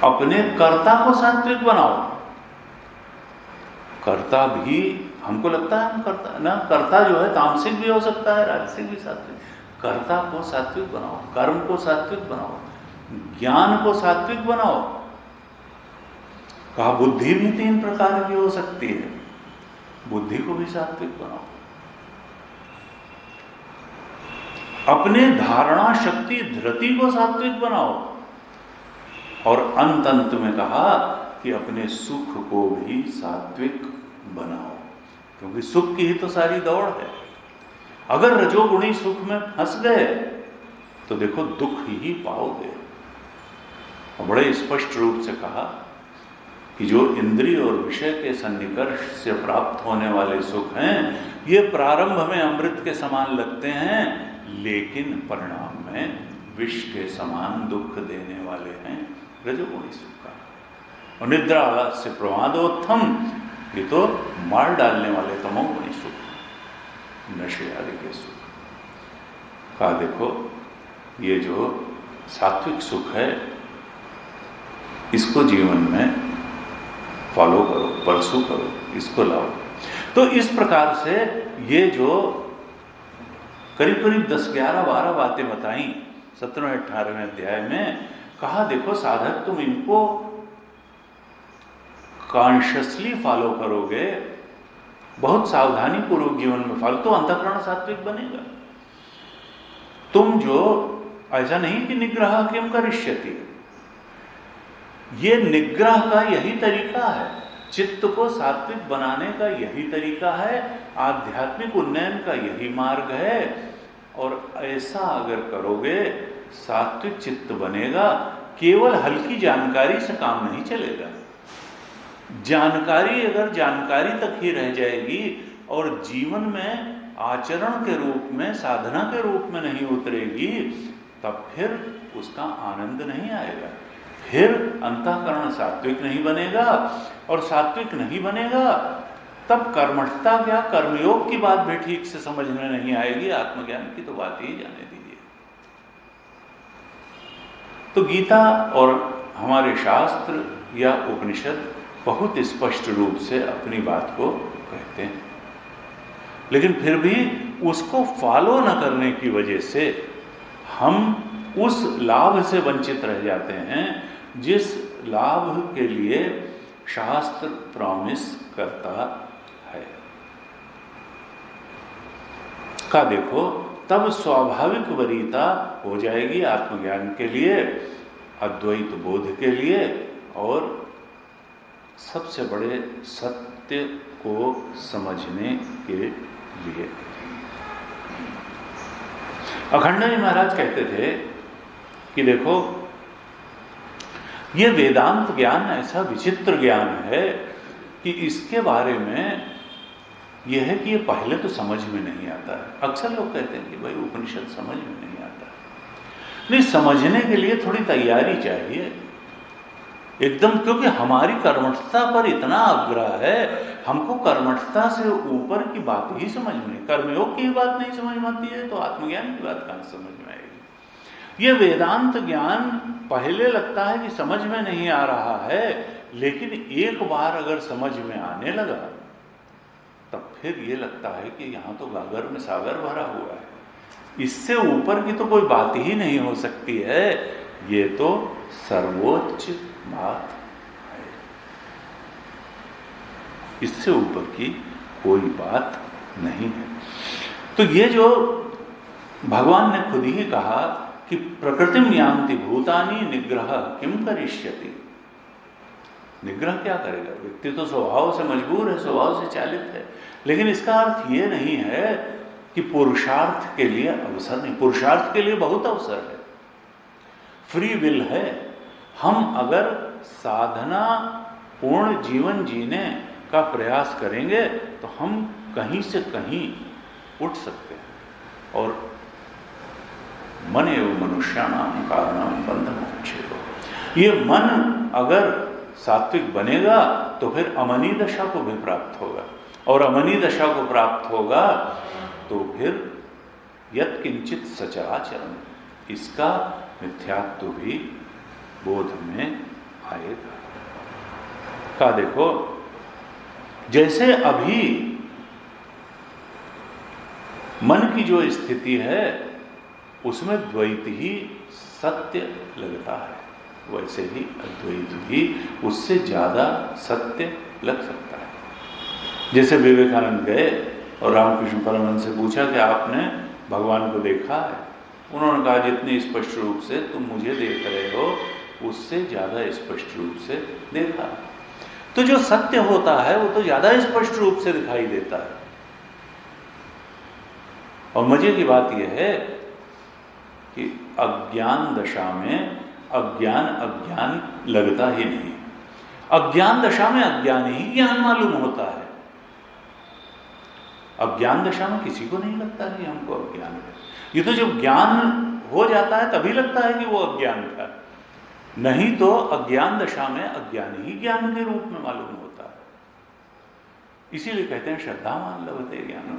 अपने कर्ता को सात्विक बनाओ। कर्ता भी, हमको लगता है हम कर्ता ना, कर्ता जो है तामसिक भी हो सकता है, राजसिक भी, सात्विक। कर्ता को सात्विक बनाओ, कर्म को सात्विक बनाओ, ज्ञान को सात्विक बनाओ। कहा बुद्धि भी 3 प्रकार की हो सकती है, बुद्धि को भी सात्विक बनाओ। अपने धारणा शक्ति धृति को सात्विक बनाओ। और अंत में कहा कि अपने सुख को भी सात्विक बनाओ, क्योंकि सुख की ही तो सारी दौड़ है। अगर रजोगुणी सुख में फंस गए तो देखो दुख ही पाओगे। और बड़े स्पष्ट रूप से कहा कि जो इंद्रिय और विषय के सन्निकर्ष से प्राप्त होने वाले सुख हैं, ये प्रारंभ में अमृत के समान लगते हैं, लेकिन परिणाम में विष के समान दुख देने वाले हैं रजोगुणी सुख का। और निद्रा आलस्य प्रमादोत्थम, ये तो मार डालने वाले तमोगुणी सुख, नशे आदि के सुख। कहा देखो ये जो सात्विक सुख है, इसको जीवन में फॉलो करो, परसू करो, इसको लाओ। तो इस प्रकार से ये जो करीब करीब 10, 11, 12 बातें बताई 17वें 18वें अध्याय में, कहा देखो साधक तुम इनको कॉन्शियसली फॉलो करोगे, बहुत सावधानी पूर्वक जीवन में फॉलो, तो अंतःकरण सात्विक बनेगा। तुम जो ऐसा नहीं कि निग्रह किम करिष्यति, ये निग्रह का यही तरीका है, चित्त को सात्विक बनाने का यही तरीका है, आध्यात्मिक उन्नयन का यही मार्ग है। और ऐसा अगर करोगे सात्विक चित्त बनेगा। केवल हल्की जानकारी से काम नहीं चलेगा। जानकारी अगर जानकारी तक ही रह जाएगी और जीवन में आचरण के रूप में, साधना के रूप में नहीं उतरेगी, तब फिर उसका आनंद नहीं आएगा। फिर अंतःकरण सात्विक नहीं बनेगा, और सात्विक नहीं बनेगा तब कर्मठता क्या, कर्मयोग की बात भी ठीक से समझ में नहीं आएगी, आत्मज्ञान की तो बात ही जाने दीजिए। तो गीता और हमारे शास्त्र या उपनिषद बहुत स्पष्ट रूप से अपनी बात को कहते हैं, लेकिन फिर भी उसको फॉलो न करने की वजह से हम उस लाभ से वंचित रह जाते हैं जिस लाभ के लिए शास्त्र प्रॉमिस करता है। का देखो तब स्वाभाविक वरीयता हो जाएगी आत्मज्ञान के लिए, अद्वैत बोध के लिए, और सबसे बड़े सत्य को समझने के लिए। अखंडानंद महाराज कहते थे कि देखो ये वेदांत ज्ञान ऐसा विचित्र ज्ञान है कि इसके बारे में यह है कि ये पहले तो समझ में नहीं आता है। अक्सर लोग कहते हैं कि भाई उपनिषद समझ में नहीं आता। नहीं, समझने के लिए थोड़ी तैयारी चाहिए एकदम, क्योंकि हमारी कर्मठता पर इतना आग्रह है, हमको कर्मठता से ऊपर की बात ही समझ में नहीं, कर्मयोग की बात नहीं समझ में आती है, तो आत्मज्ञान की बात कहाँ समझ में आएगी। ये वेदांत ज्ञान पहले लगता है कि समझ में नहीं आ रहा है, लेकिन एक बार अगर समझ में आने लगा तब फिर ये लगता है कि यहाँ तो गागर में सागर भरा हुआ है, इससे ऊपर की तो कोई बात ही नहीं हो सकती है, ये तो सर्वोच्च बात है, इससे ऊपर की कोई बात नहीं है। तो ये जो भगवान ने खुद ही कहा कि प्रकृतिम यान्ति भूतानि निग्रह किम करिष्यति, निग्रह क्या करेगा? व्यक्ति तो स्वभाव से मजबूर है, स्वभाव से चालित है, लेकिन इसका अर्थ ये नहीं है कि पुरुषार्थ के लिए अवसर नहीं, पुरुषार्थ के लिए बहुत अवसर है, फ्री विल है। हम अगर साधना पूर्ण जीवन जीने का प्रयास करेंगे तो हम कहीं से कहीं उठ सकते हैं। और मन एवं मनुष्याणाम कारणम बंधमोक्षेयो, ये मन अगर सात्विक बनेगा तो फिर अमनी दशा को भी प्राप्त होगा, और अमनी दशा को प्राप्त होगा तो फिर यत् किंचित सचराचरम, इसका मिथ्यात्व भी बोध में आएगा। का देखो, जैसे अभी मन की जो स्थिति है उसमें द्वैत ही सत्य लगता है, वैसे ही अद्वैत भी उससे ज्यादा सत्य लग सकता है। जैसे विवेकानंद गए और रामकृष्ण परमहंस से पूछा कि आपने भगवान को देखा है? उन्होंने कहा जितनी स्पष्ट रूप से तुम मुझे देख रहे हो उससे ज्यादा स्पष्ट रूप से देखा। तो जो सत्य होता है वो तो ज्यादा स्पष्ट रूप से दिखाई देता है। और मजे की बात यह है कि अज्ञान दशा में अज्ञान लगता ही नहीं। अज्ञान दशा में अज्ञान ही ज्ञान मालूम होता है। अज्ञान दशा में किसी को नहीं लगता कि हमको अज्ञान है। ये तो जब ज्ञान हो जाता है तभी लगता है कि वो अज्ञान था, नहीं तो अज्ञान दशा में अज्ञान ही ज्ञान के रूप में मालूम होता है। इसीलिए कहते हैं श्रद्धा मान लभते ज्ञानम,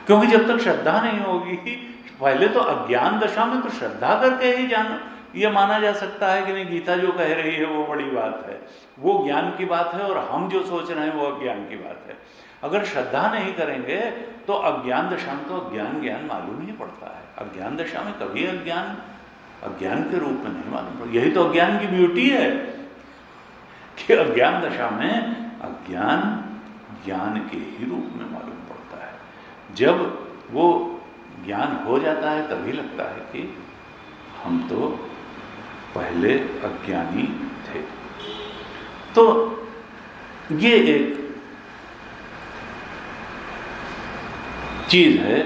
क्योंकि जब तक श्रद्धा नहीं होगी, पहले तो अज्ञान दशा में तो श्रद्धा करके ही जान ये माना जा सकता है कि नहीं गीता जो कह रही है वो बड़ी बात है, वो ज्ञान की बात है, और हम जो सोच रहे हैं वो अज्ञान की बात है। अगर श्रद्धा नहीं करेंगे तो अज्ञान दशा में तो ज्ञान मालूम ही पड़ता है। अज्ञान दशा में कभी अज्ञान के रूप में नहीं मालूम पड़ता। यही तो अज्ञान की ब्यूटी है कि अज्ञान दशा में अज्ञान ज्ञान के ही रूप में मालूम पड़ता है। जब वो ज्ञान हो जाता है तभी लगता है कि हम तो पहले अज्ञानी थे। तो ये एक चीज है,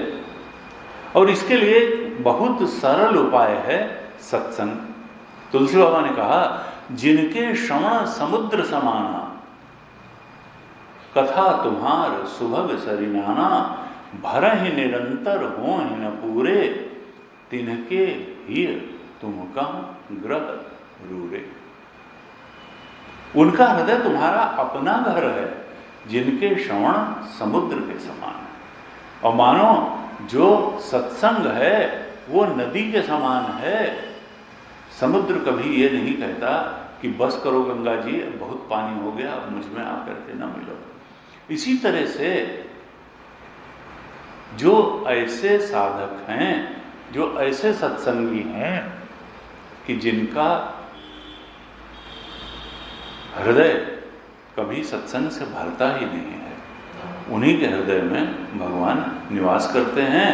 और इसके लिए बहुत सरल उपाय है सत्संग। तुलसी बाबा ने कहा, जिनके श्रवण समुद्र समाना, कथा तुम्हार सुभग सरिनाना, भरहि निरंतर हो न पूरे, तिनके ही तुम कहाँ ग्रह रूरे। उनका हृदय तुम्हारा अपना घर है, जिनके श्रवण समुद्र के समान है। और मानो जो सत्संग है वो नदी के समान है। समुद्र कभी ये नहीं कहता कि बस करो गंगा जी, बहुत पानी हो गया, अब मुझ में आकर के न मिलो। इसी तरह से जो ऐसे साधक हैं, जो ऐसे सत्संगी हैं कि जिनका हृदय कभी सत्संग से भरता ही नहीं है, उन्हीं के हृदय में भगवान निवास करते हैं।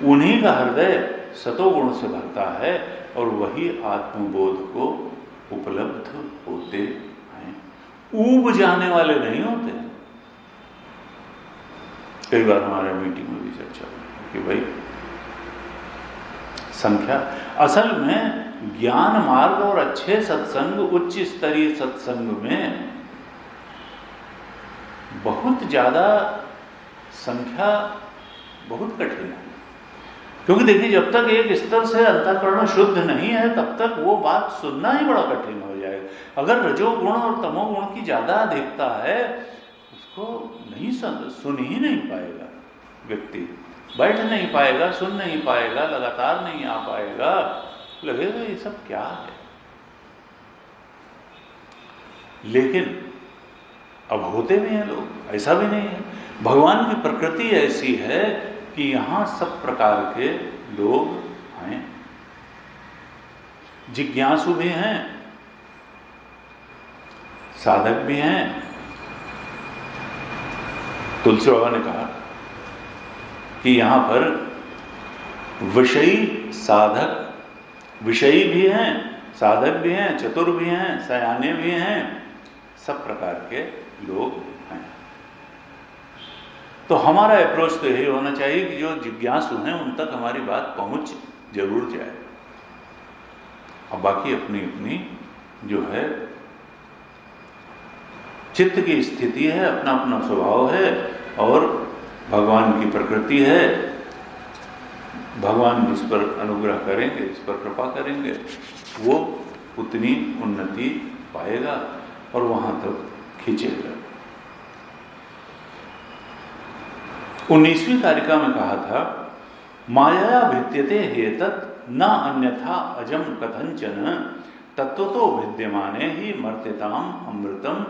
उन्हीं का हृदय सतोगुण से भरता है और वही आत्मबोध को उपलब्ध होते हैं, ऊब जाने वाले नहीं होते। कई बार हमारे मीटिंग में भी चर्चा हुई कि भाई संख्या, असल में ज्ञान मार्ग और अच्छे सत्संग, उच्च स्तरीय सत्संग में बहुत ज्यादा संख्या बहुत कठिन है। क्योंकि देखिए, जब तक एक स्तर से अंतःकरण शुद्ध नहीं है तब तक वो बात सुनना ही बड़ा कठिन हो जाएगा। अगर रजोगुण और तमोगुण की ज्यादा अधिकता है, उसको नहीं सुन ही नहीं पाएगा व्यक्ति, बैठ नहीं पाएगा, सुन नहीं पाएगा, लगातार नहीं आ पाएगा, लगेगा ये सब क्या है। लेकिन अब होते भी हैं लोग, ऐसा भी नहीं है। भगवान की प्रकृति ऐसी है कि यहां सब प्रकार के लोग हैं, जिज्ञासु भी हैं, साधक भी हैं। तुलसी बाबा ने कहा कि यहां पर विषयी साधक, विषयी भी हैं, साधक भी हैं, चतुर भी हैं, सयाने भी हैं, सब प्रकार के लोग हैं। तो हमारा अप्रोच तो यही होना चाहिए कि जो जिज्ञासु हैं उन तक हमारी बात पहुंच जरूर जाए, और बाकी अपनी अपनी जो है चित्त की स्थिति है, अपना अपना स्वभाव है और भगवान की प्रकृति है। भगवान जिस पर अनुग्रह करेंगे, जिस पर कृपा करेंगे, वो उतनी उन्नति पाएगा और वहां तक खींचेगा। 19वीं कारिका में कहा था, माया भिद्यते हेतत् न अन्यथा अजम कथंचन तत्वतो विद्यमाने ही मर्त्यताम अमृतम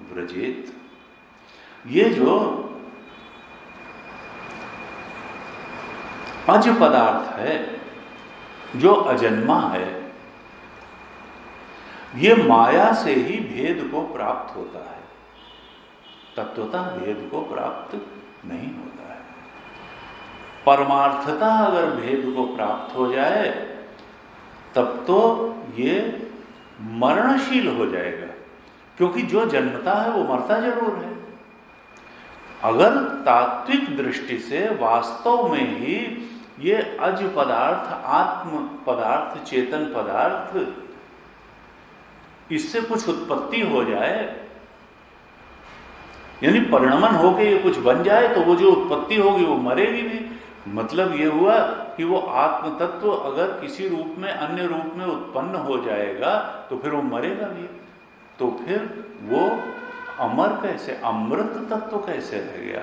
व्रजेत। ये जो अज पदार्थ है, जो अजन्मा है, ये माया से ही भेद को प्राप्त होता है, तत्वतः भेद को प्राप्त नहीं होता है। परमार्थता अगर भेद को प्राप्त हो जाए तब तो ये मरणशील हो जाएगा, क्योंकि जो जन्मता है वो मरता जरूर है। अगर तात्विक दृष्टि से वास्तव में ही ये अज पदार्थ, आत्म पदार्थ, चेतन पदार्थ, इससे कुछ उत्पत्ति हो जाए, यानी परिणमन होकर ये कुछ बन जाए, तो वो जो उत्पत्ति होगी वो मरेगी भी। मतलब ये हुआ कि वो आत्म तत्व अगर किसी रूप में, अन्य रूप में उत्पन्न हो जाएगा तो फिर वो मरेगा भी। तो फिर वो अमर कैसे, अमृत तत्व कैसे रह गया?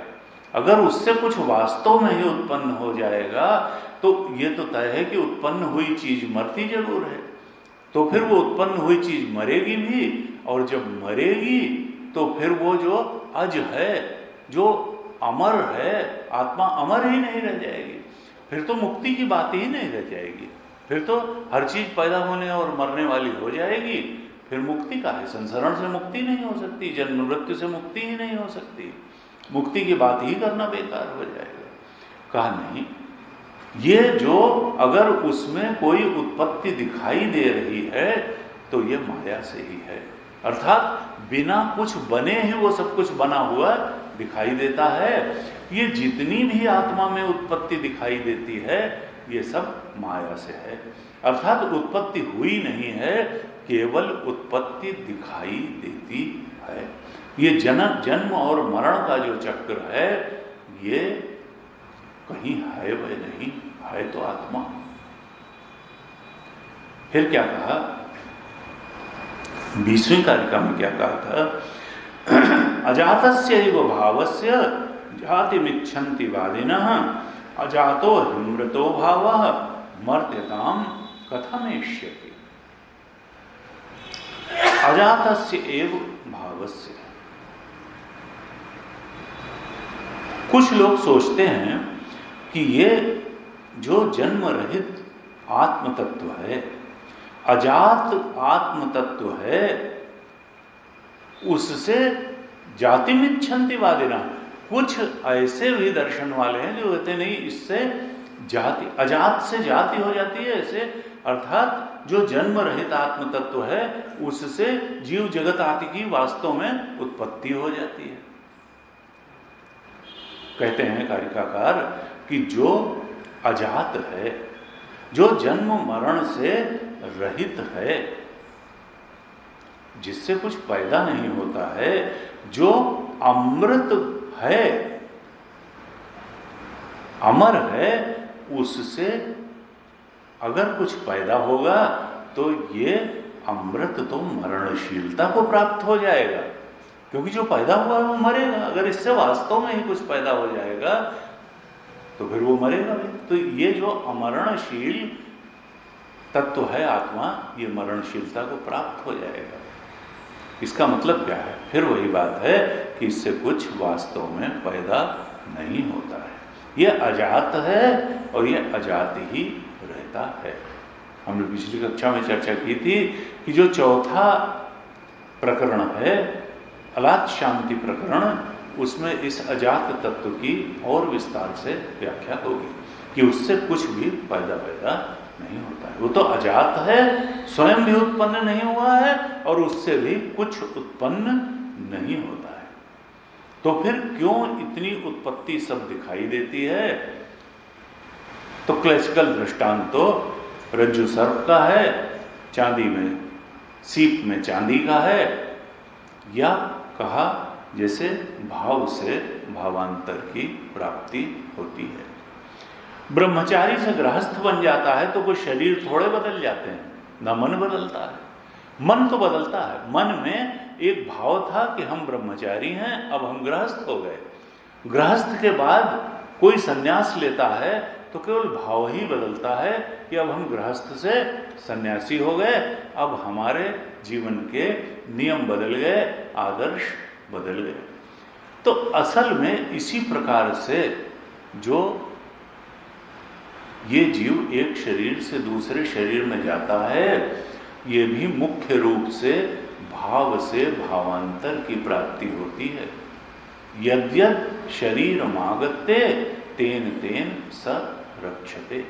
अगर उससे कुछ वास्तव में ही उत्पन्न हो जाएगा तो ये तो तय है कि उत्पन्न हुई चीज मरती जरूर है। तो फिर वो उत्पन्न हुई चीज मरेगी भी, और जब मरेगी तो फिर वो जो अज है, जो अमर है, आत्मा अमर ही नहीं रह जाएगी। फिर तो मुक्ति की बात ही नहीं रह जाएगी, फिर तो हर चीज पैदा होने और मरने वाली हो जाएगी। फिर मुक्ति का है, संसरण से मुक्ति नहीं हो सकती, जन्म मृत्यु से मुक्ति ही नहीं हो सकती, मुक्ति की बात ही करना बेकार हो जाएगा। कहा नहीं, ये जो अगर उसमें कोई उत्पत्ति दिखाई दे रही है तो ये माया से ही है, अर्थात बिना कुछ बने ही वो सब कुछ बना हुआ दिखाई देता है। ये जितनी भी आत्मा में उत्पत्ति दिखाई देती है ये सब माया से है, अर्थात उत्पत्ति हुई नहीं है, केवल उत्पत्ति दिखाई देती है। ये जन्म और मरण का जो चक्र है ये कहीं है वह नहीं है, तो आत्मा। फिर क्या कहा, 20वीं कारिका में क्या कहा था, अजातस्यैव भावस्य जातिमिच्छन्ति वादिनः अजातो हिमृतो भावः मर्त्यताम कथमेष्यति। अजातस्य एव भावस्य। कुछ लोग सोचते हैं कि ये जो जन्म रहित आत्म तत्व है, अजात आत्म तत्व है, उससे जातिमिच्छन्ति वादिना। कुछ ऐसे भी दर्शन वाले हैं जो कहते नहीं, इससे जाति, अजात से जाति हो जाती है ऐसे, अर्थात जो जन्म रहित आत्म तत्व है उससे जीव जगत आदि की वास्तव में उत्पत्ति हो जाती है। कहते हैं कारिकाकार कि जो अजात है, जो जन्म मरण से रहित है, जिससे कुछ पैदा नहीं होता है, जो अमृत है, अमर है, उससे अगर कुछ पैदा होगा तो ये अमृत तो मरणशीलता को प्राप्त हो जाएगा, क्योंकि जो पैदा हुआ है वो मरेगा। अगर इससे वास्तव में ही कुछ पैदा हो जाएगा तो फिर वो मरेगा भी। तो ये जो अमरणशील तत्व है आत्मा, ये मरणशीलता को प्राप्त हो जाएगा। इसका मतलब क्या है? फिर वही बात है कि इससे कुछ वास्तव में पैदा नहीं होता है, ये अजात है और ये अजात ही रहता है। हमने पिछली कक्षा में चर्चा की थी कि जो चौथा प्रकरण है, अलात शांति प्रकरण, उसमें इस अजात तत्व की और विस्तार से व्याख्या होगी कि उससे कुछ भी पैदा नहीं होता है। वो तो अजात है, स्वयं भी उत्पन्न नहीं हुआ है और उससे भी कुछ उत्पन्न नहीं होता है। तो फिर क्यों इतनी उत्पत्ति सब दिखाई देती है? तो क्लासिकल दृष्टांत तो रज्जु सर्प का है, चांदी में, सीप में चांदी का है, या कहा जैसे भाव से भावांतर की प्राप्ति होती है। ब्रह्मचारी से गृहस्थ बन जाता है तो कोई शरीर थोड़े बदल जाते हैं, ना मन बदलता है। मन तो बदलता है, मन में एक भाव था कि हम ब्रह्मचारी हैं, अब हम गृहस्थ हो गए। गृहस्थ के बाद कोई संन्यास लेता है तो केवल भाव ही बदलता है कि अब हम गृहस्थ से सन्यासी हो गए, अब हमारे जीवन के नियम बदल गए, आदर्श बदल गए। तो असल में इसी प्रकार से जो ये जीव एक शरीर से दूसरे शरीर में जाता है, ये भी मुख्य रूप से भाव से भावांतर की प्राप्ति होती है। यद्यद शरीर मागते तेन तेन स रक्षते।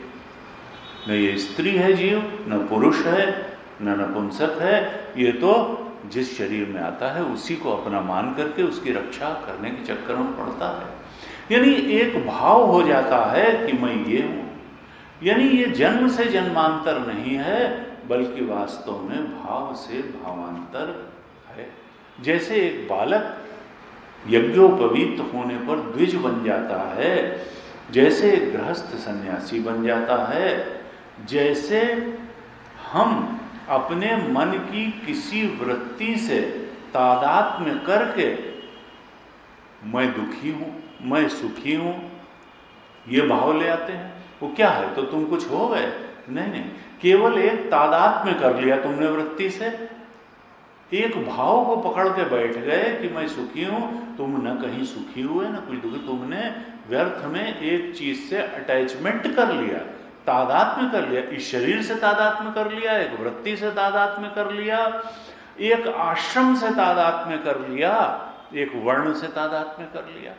न ये स्त्री है जीव, न पुरुष है, न नपुंसक है, ये तो जिस शरीर में आता है उसी को अपना मान करके उसकी रक्षा करने के चक्कर में पड़ता है। यानी एक भाव हो जाता है कि मैं ये हूं। यानी ये जन्म से जन्मांतर नहीं है, बल्कि वास्तव में भाव से भावांतर है। जैसे एक बालक यज्ञोपवीत होने पर द्विज बन जाता है, जैसे एक गृहस्थ सन्यासी बन जाता है, जैसे हम अपने मन की किसी वृत्ति से तादात्म्य करके मैं दुखी हूं, मैं सुखी हूं, ये भाव ले आते हैं। वो क्या है? तो तुम कुछ हो गए? नहीं, केवल एक तादात्म्य कर लिया तुमने वृत्ति से, एक भाव को पकड़ के बैठ गए कि मैं सुखी हूं। तुम न कहीं सुखी हुए न कुछ दुखी, तुमने व्यर्थ में एक चीज से अटैचमेंट कर लिया, तादात्म्य कर लिया। इस शरीर से तादात्म्य कर लिया, एक वृत्ति से तादात्म्य कर लिया, एक आश्रम से तादात्म्य कर लिया, एक वर्ण से तादात्म्य कर लिया।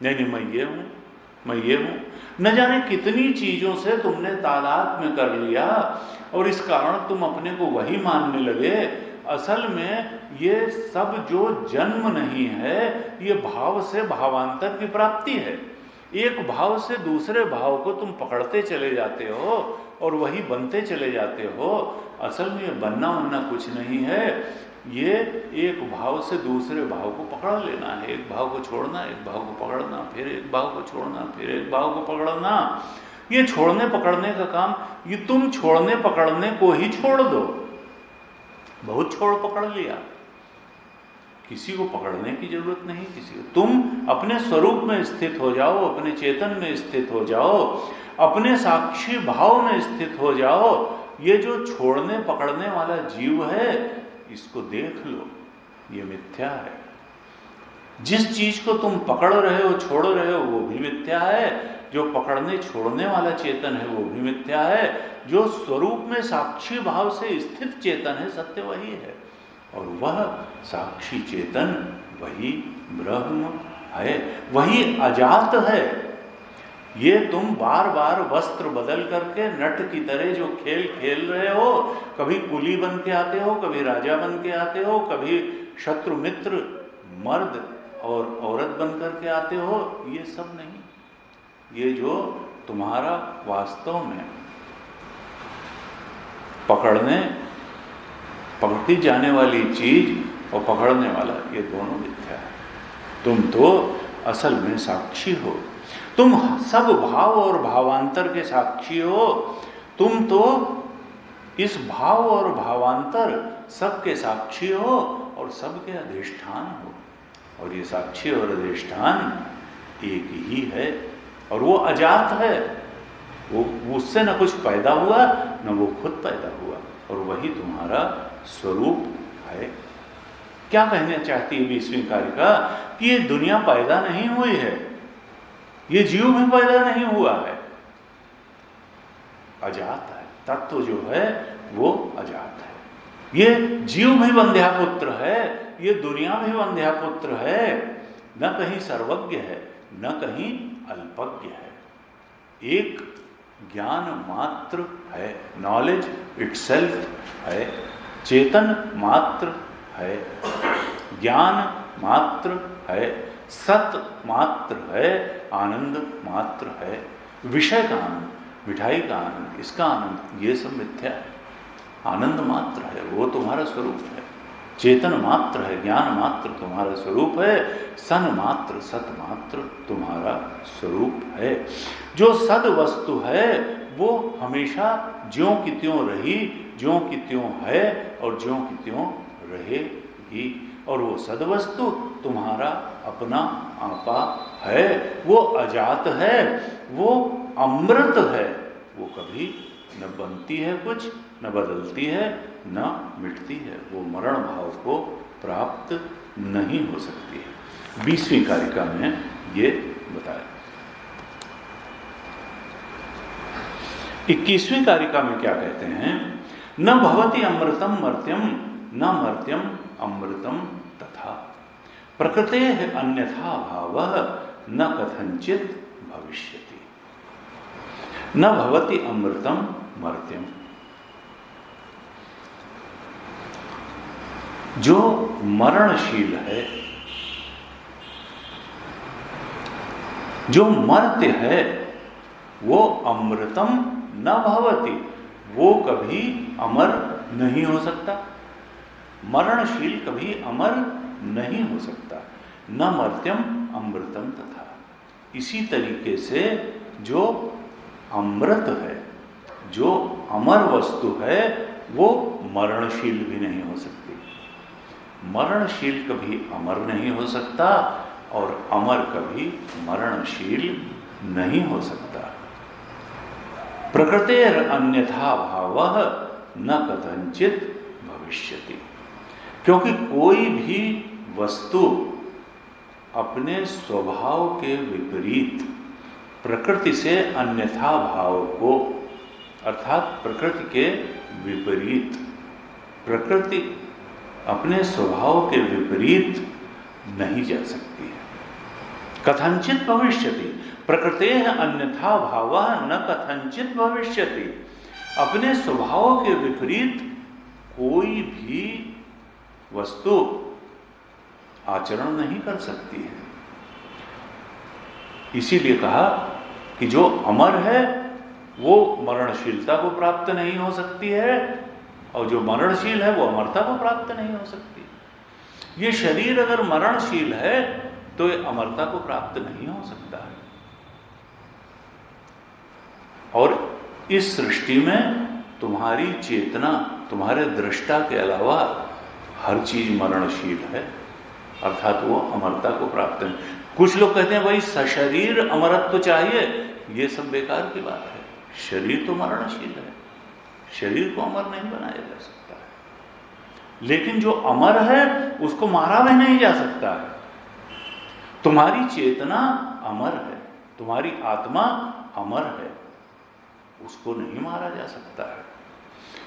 नहीं, मैं ये हूं, मैं ये हूं। न जाने कितनी चीजों से तुमने तादात्म्य कर लिया और इस कारण तुम अपने को वही मानने लगे। असल में ये सब जो जन्म नहीं है, ये भाव से भावांतर की प्राप्ति है। एक भाव से दूसरे भाव को तुम पकड़ते चले जाते हो और वही बनते चले जाते हो। असल में ये बनना बनना कुछ नहीं है, ये एक भाव से दूसरे भाव को पकड़ लेना है। एक भाव को छोड़ना, एक भाव को पकड़ना, फिर एक भाव को छोड़ना, फिर एक भाव को पकड़ना। ये छोड़ने पकड़ने का काम, ये तुम छोड़ने पकड़ने को ही छोड़ दो। बहुत छोड़ पकड़ लिया, किसी को पकड़ने की जरूरत नहीं। किसी को, तुम अपने स्वरूप में स्थित हो जाओ, अपने चेतन में स्थित हो जाओ, अपने साक्षी भाव में स्थित हो जाओ। ये जो छोड़ने पकड़ने वाला जीव है, इसको देख लो, ये मिथ्या है। जिस चीज को तुम पकड़ रहे हो, छोड़ रहे हो, वो भी मिथ्या है। जो पकड़ने छोड़ने वाला चेतन है, वो भी मिथ्या है। जो स्वरूप में साक्षी भाव से स्थित चेतन है, सत्य वही है। और वह साक्षी चेतन वही ब्रह्म है, वही अजात है। ये तुम बार बार वस्त्र बदल करके नट की तरह जो खेल खेल रहे हो, कभी कुली बन के आते हो, कभी राजा बन के आते हो, कभी शत्रु मित्र मर्द और औरत बन करके आते हो, ये सब नहीं। ये जो तुम्हारा वास्तव में पकड़ती जाने वाली चीज और पकड़ने वाला, ये दोनों मिथ्या है। तुम तो असल में साक्षी हो, तुम सब भाव और भावांतर के साक्षी हो। तुम तो इस भाव और भावांतर सबके साक्षी हो और सबके अधिष्ठान हो। और ये साक्षी और अधिष्ठान एक ही है और वो अजात है। वो उससे न कुछ पैदा हुआ, न वो खुद पैदा हुआ, और वही तुम्हारा स्वरूप है। क्या कहना चाहती है 20वीं कारिका? कि ये दुनिया पैदा नहीं हुई है, ये जीव भी पैदा नहीं हुआ है, अजात है। तत्व जो है वो अजात है। ये जीव भी वंध्यापुत्र है, ये दुनिया भी वंध्यापुत्र है। न कहीं सर्वज्ञ है, न कहीं अल्पज्ञ है। एक ज्ञान मात्र है, नॉलेज इटसेल्फ है, चेतन मात्र है, ज्ञान मात्र है, सत मात्र है, आनंद मात्र है। विषय का आनंद, मिठाई का आनंद, इसका आनंद, ये सब मिथ्या है। आनंद मात्र है, वो तुम्हारा स्वरूप है। चेतन मात्र है, ज्ञान मात्र तुम्हारा स्वरूप है, सन मात्र सत मात्र तुम्हारा स्वरूप है। जो सद वस्तु है वो हमेशा ज्यों की त्यों रही, ज्यों की त्यों है और ज्यों की त्यों रहेगी। और वो सद वस्तु तुम्हारा अपना आपा है, वो अजात है, वो अमृत है, वो कभी न बनती है कुछ, न बदलती है, न मिटती है, वो मरण भाव को प्राप्त नहीं हो सकती है। 20वीं कारिका में ये बताया। 21वीं कारिका में क्या कहते हैं? न भवति अमृतम मर्त्यम, न मर्त्यम अमृतम तथा, प्रकृतेः अन्यथा भावः न कथंचित भविष्यति। न भवति अमृतम मर्त्यम, जो मरणशील है, जो मर्त्य है, वो अमृतम न भवति, वो कभी अमर नहीं हो सकता। मरणशील कभी अमर नहीं हो सकता। न मर्त्यम अमृतम तथा, इसी तरीके से जो अमृत है, जो अमर वस्तु है, वो मरणशील भी नहीं हो सकती। मरणशील कभी अमर नहीं हो सकता और अमर कभी मरणशील नहीं हो सकता। प्रकृतेर अन्यथा भावः न कथंचित भविष्यति, क्योंकि कोई भी वस्तु अपने स्वभाव के विपरीत प्रकृति से अन्यथा भाव को, अर्थात प्रकृति के विपरीत, प्रकृति अपने स्वभाव के विपरीत नहीं जा सकती है। कथंचित भविष्यति, प्रकृतेः अन्यथा भावः न कथंचित भविष्यति, अपने स्वभाव के विपरीत कोई भी वस्तु आचरण नहीं कर सकती है। इसीलिए कहा कि जो अमर है वो मरणशीलता को प्राप्त नहीं हो सकती है, और जो मरणशील है वो अमरता को प्राप्त नहीं हो सकती। ये शरीर अगर मरणशील है तो ये अमरता को प्राप्त नहीं हो सकता है। और इस सृष्टि में तुम्हारी चेतना, तुम्हारे दृष्टा के अलावा हर चीज मरणशील है, अर्थात वो अमरता को प्राप्त नहीं। कुछ लोग कहते हैं भाई सशरीर अमरत्व चाहिए, ये सब बेकार की बात है। शरीर तो मरणशील है, शरीर को अमर नहीं बनाया जा सकता है, लेकिन जो अमर है उसको मारा भी नहीं जा सकता है। तुम्हारी चेतना अमर है, तुम्हारी आत्मा अमर है, उसको नहीं मारा जा सकता है।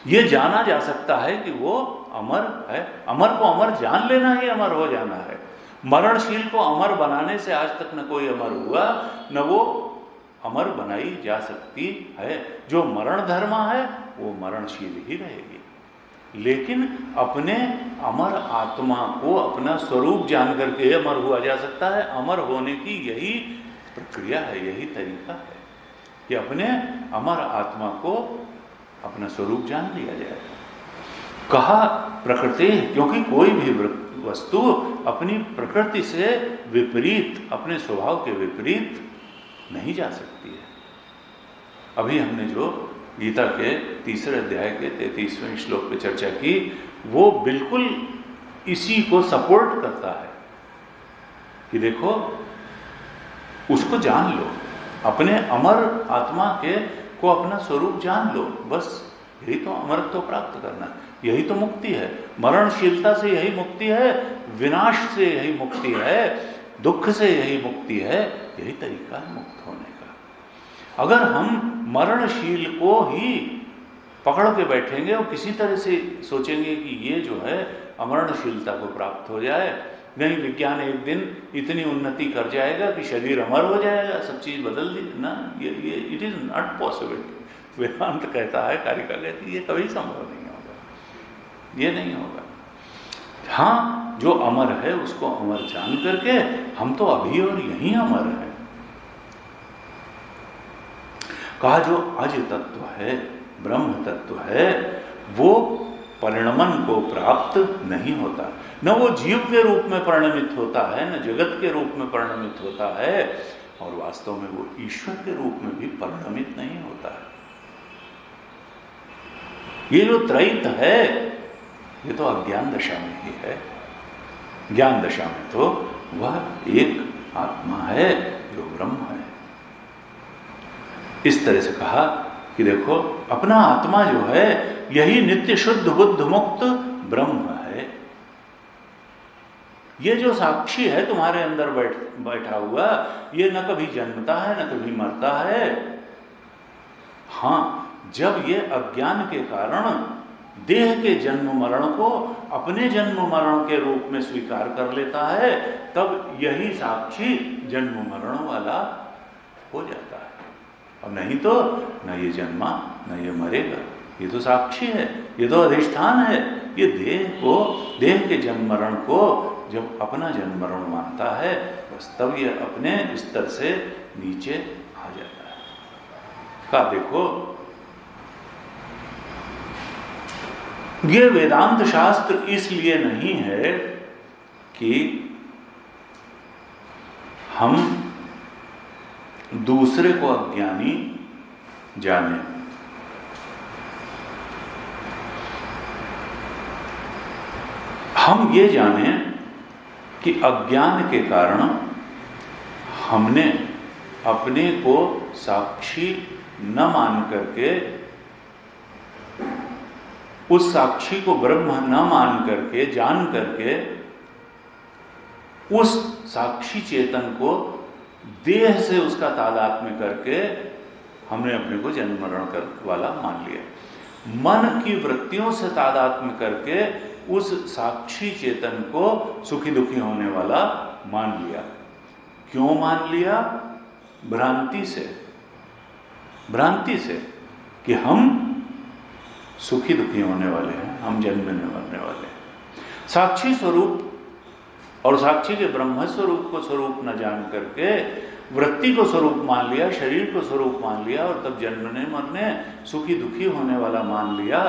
यह जाना जा सकता है कि वो अमर है। अमर को अमर जान लेना ही अमर हो जाना है। मरणशील को अमर बनाने से आज तक न कोई अमर हुआ, न वो अमर बनाई जा सकती है। जो मरण धर्मा है वो मरणशील ही रहेगी, लेकिन अपने अमर आत्मा को अपना स्वरूप जान करके अमर हुआ जा सकता है। अमर होने की यही प्रक्रिया है, यही तरीका है कि अपने अमर आत्मा को अपना स्वरूप जान लिया जाए। कहा प्रकृति, क्योंकि कोई भी वस्तु अपनी प्रकृति से विपरीत, अपने स्वभाव के विपरीत नहीं जा सकती है। अभी हमने जो गीता के 3रे अध्याय के 33वें श्लोक पे चर्चा की, वो बिल्कुल इसी को सपोर्ट करता है कि देखो उसको जान लो, अपने अमर आत्मा को अपना स्वरूप जान लो, बस यही तो अमरत्व प्राप्त करना, यही तो मुक्ति है। मरणशीलता से यही मुक्ति है, विनाश से यही मुक्ति है, दुख से यही मुक्ति है, यही तरीका है मुक्त होने का। अगर हम मरणशील को ही पकड़ के बैठेंगे और किसी तरह से सोचेंगे कि ये जो है अमरणशीलता को प्राप्त हो जाए, नहीं विज्ञान एक दिन इतनी उन्नति कर जाएगा कि शरीर अमर हो जाएगा, सब चीज बदल दी ना, ये इट इज नॉट पॉसिबल। वेदांत कहता है, कारिका कहती है, ये कभी संभव नहीं होगा, ये नहीं होगा। हाँ, जो अमर है उसको अमर जान करके हम तो अभी और यहीं अमर है। कहा जो अज तत्व है, ब्रह्म तत्व है, वो परिणमन को प्राप्त नहीं होता। न वो जीव के रूप में परिणमित होता है, न जगत के रूप में परिणमित होता है, और वास्तव में वो ईश्वर के रूप में भी परिणमित नहीं होता है। ये जो त्रैत है, ये तो अज्ञान दशा में ही है। ज्ञान दशा में तो वह एक आत्मा है जो ब्रह्म है। इस तरह से कहा कि देखो, अपना आत्मा जो है यही नित्य शुद्ध बुद्ध मुक्त ब्रह्म है। ये जो साक्षी है तुम्हारे अंदर बैठा हुआ, ये न कभी जन्मता है न कभी मरता है। हाँ, जब ये अज्ञान के कारण देह के जन्म मरण को अपने जन्म मरण के रूप में स्वीकार कर लेता है, तब यही साक्षी जन्म मरण वाला हो जाता है। और नहीं तो न ये जन्मा न ये मरेगा, ये तो साक्षी है, ये तो अधिष्ठान है। ये देह के जन्म मरण को जब अपना जन्म मरण मानता है, बस तब ये अपने स्तर से नीचे आ जाता है। का देखो, ये वेदांत शास्त्र इसलिए नहीं है कि हम दूसरे को अज्ञानी जाने। हम ये जाने कि अज्ञान के कारण हमने अपने को साक्षी न मान करके, उस साक्षी को ब्रह्म न मान करके, जान करके, उस साक्षी चेतन को देह से उसका तादात्म्य करके हमने अपने को जन्म मरण वाला मान लिया। मन की वृत्तियों से तादात्म्य करके उस साक्षी चेतन को सुखी दुखी होने वाला मान लिया। क्यों मान लिया? भ्रांति से कि हम सुखी दुखी होने वाले हैं, हम जन्मने मरने वाले हैं। साक्षी स्वरूप और साक्षी के ब्रह्म स्वरूप को स्वरूप न जान करके वृत्ति को स्वरूप मान लिया, शरीर को स्वरूप मान लिया, और तब जन्मने मरने सुखी दुखी होने वाला मान लिया।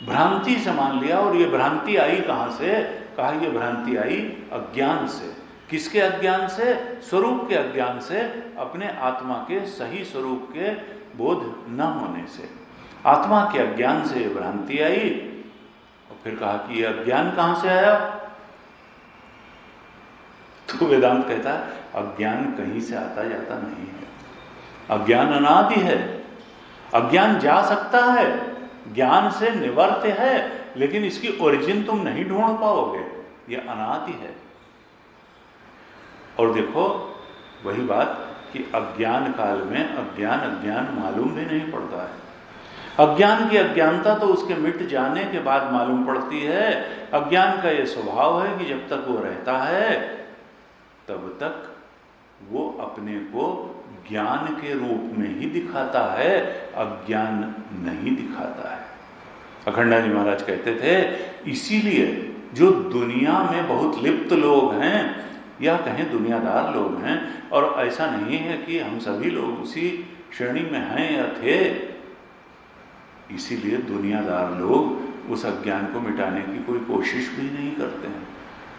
भ्रांति से मान लिया। और ये भ्रांति आई कहाँ से? कहा ये भ्रांति आई अज्ञान से। किसके अज्ञान से? स्वरूप के अज्ञान से, अपने आत्मा के सही स्वरूप के बोध न होने से, आत्मा के अज्ञान से ये भ्रांति आई। और फिर कहा कि ये अज्ञान कहाँ से आया? तो वेदांत कहता है अज्ञान कहीं से आता जाता नहीं है। अज्ञान अनादि है। अज्ञान जा सकता है, ज्ञान से निवर्त है, लेकिन इसकी ओरिजिन तुम नहीं ढूंढ पाओगे, ये अनादि है। और देखो वही बात कि अज्ञान काल में अज्ञान मालूम भी नहीं पड़ता है। अज्ञान की अज्ञानता तो उसके मिट जाने के बाद मालूम पड़ती है। अज्ञान का ये स्वभाव है कि जब तक वो रहता है तब तक वो अपने को ज्ञान के रूप में ही दिखाता है, अज्ञान नहीं दिखाता है। अखंडानंद महाराज कहते थे इसीलिए जो दुनिया में बहुत लिप्त लोग हैं या कहें दुनियादार लोग हैं, और ऐसा नहीं है कि हम सभी लोग उसी श्रेणी में हैं या थे, इसीलिए दुनियादार लोग उस अज्ञान को मिटाने की कोई कोशिश भी नहीं करते हैं।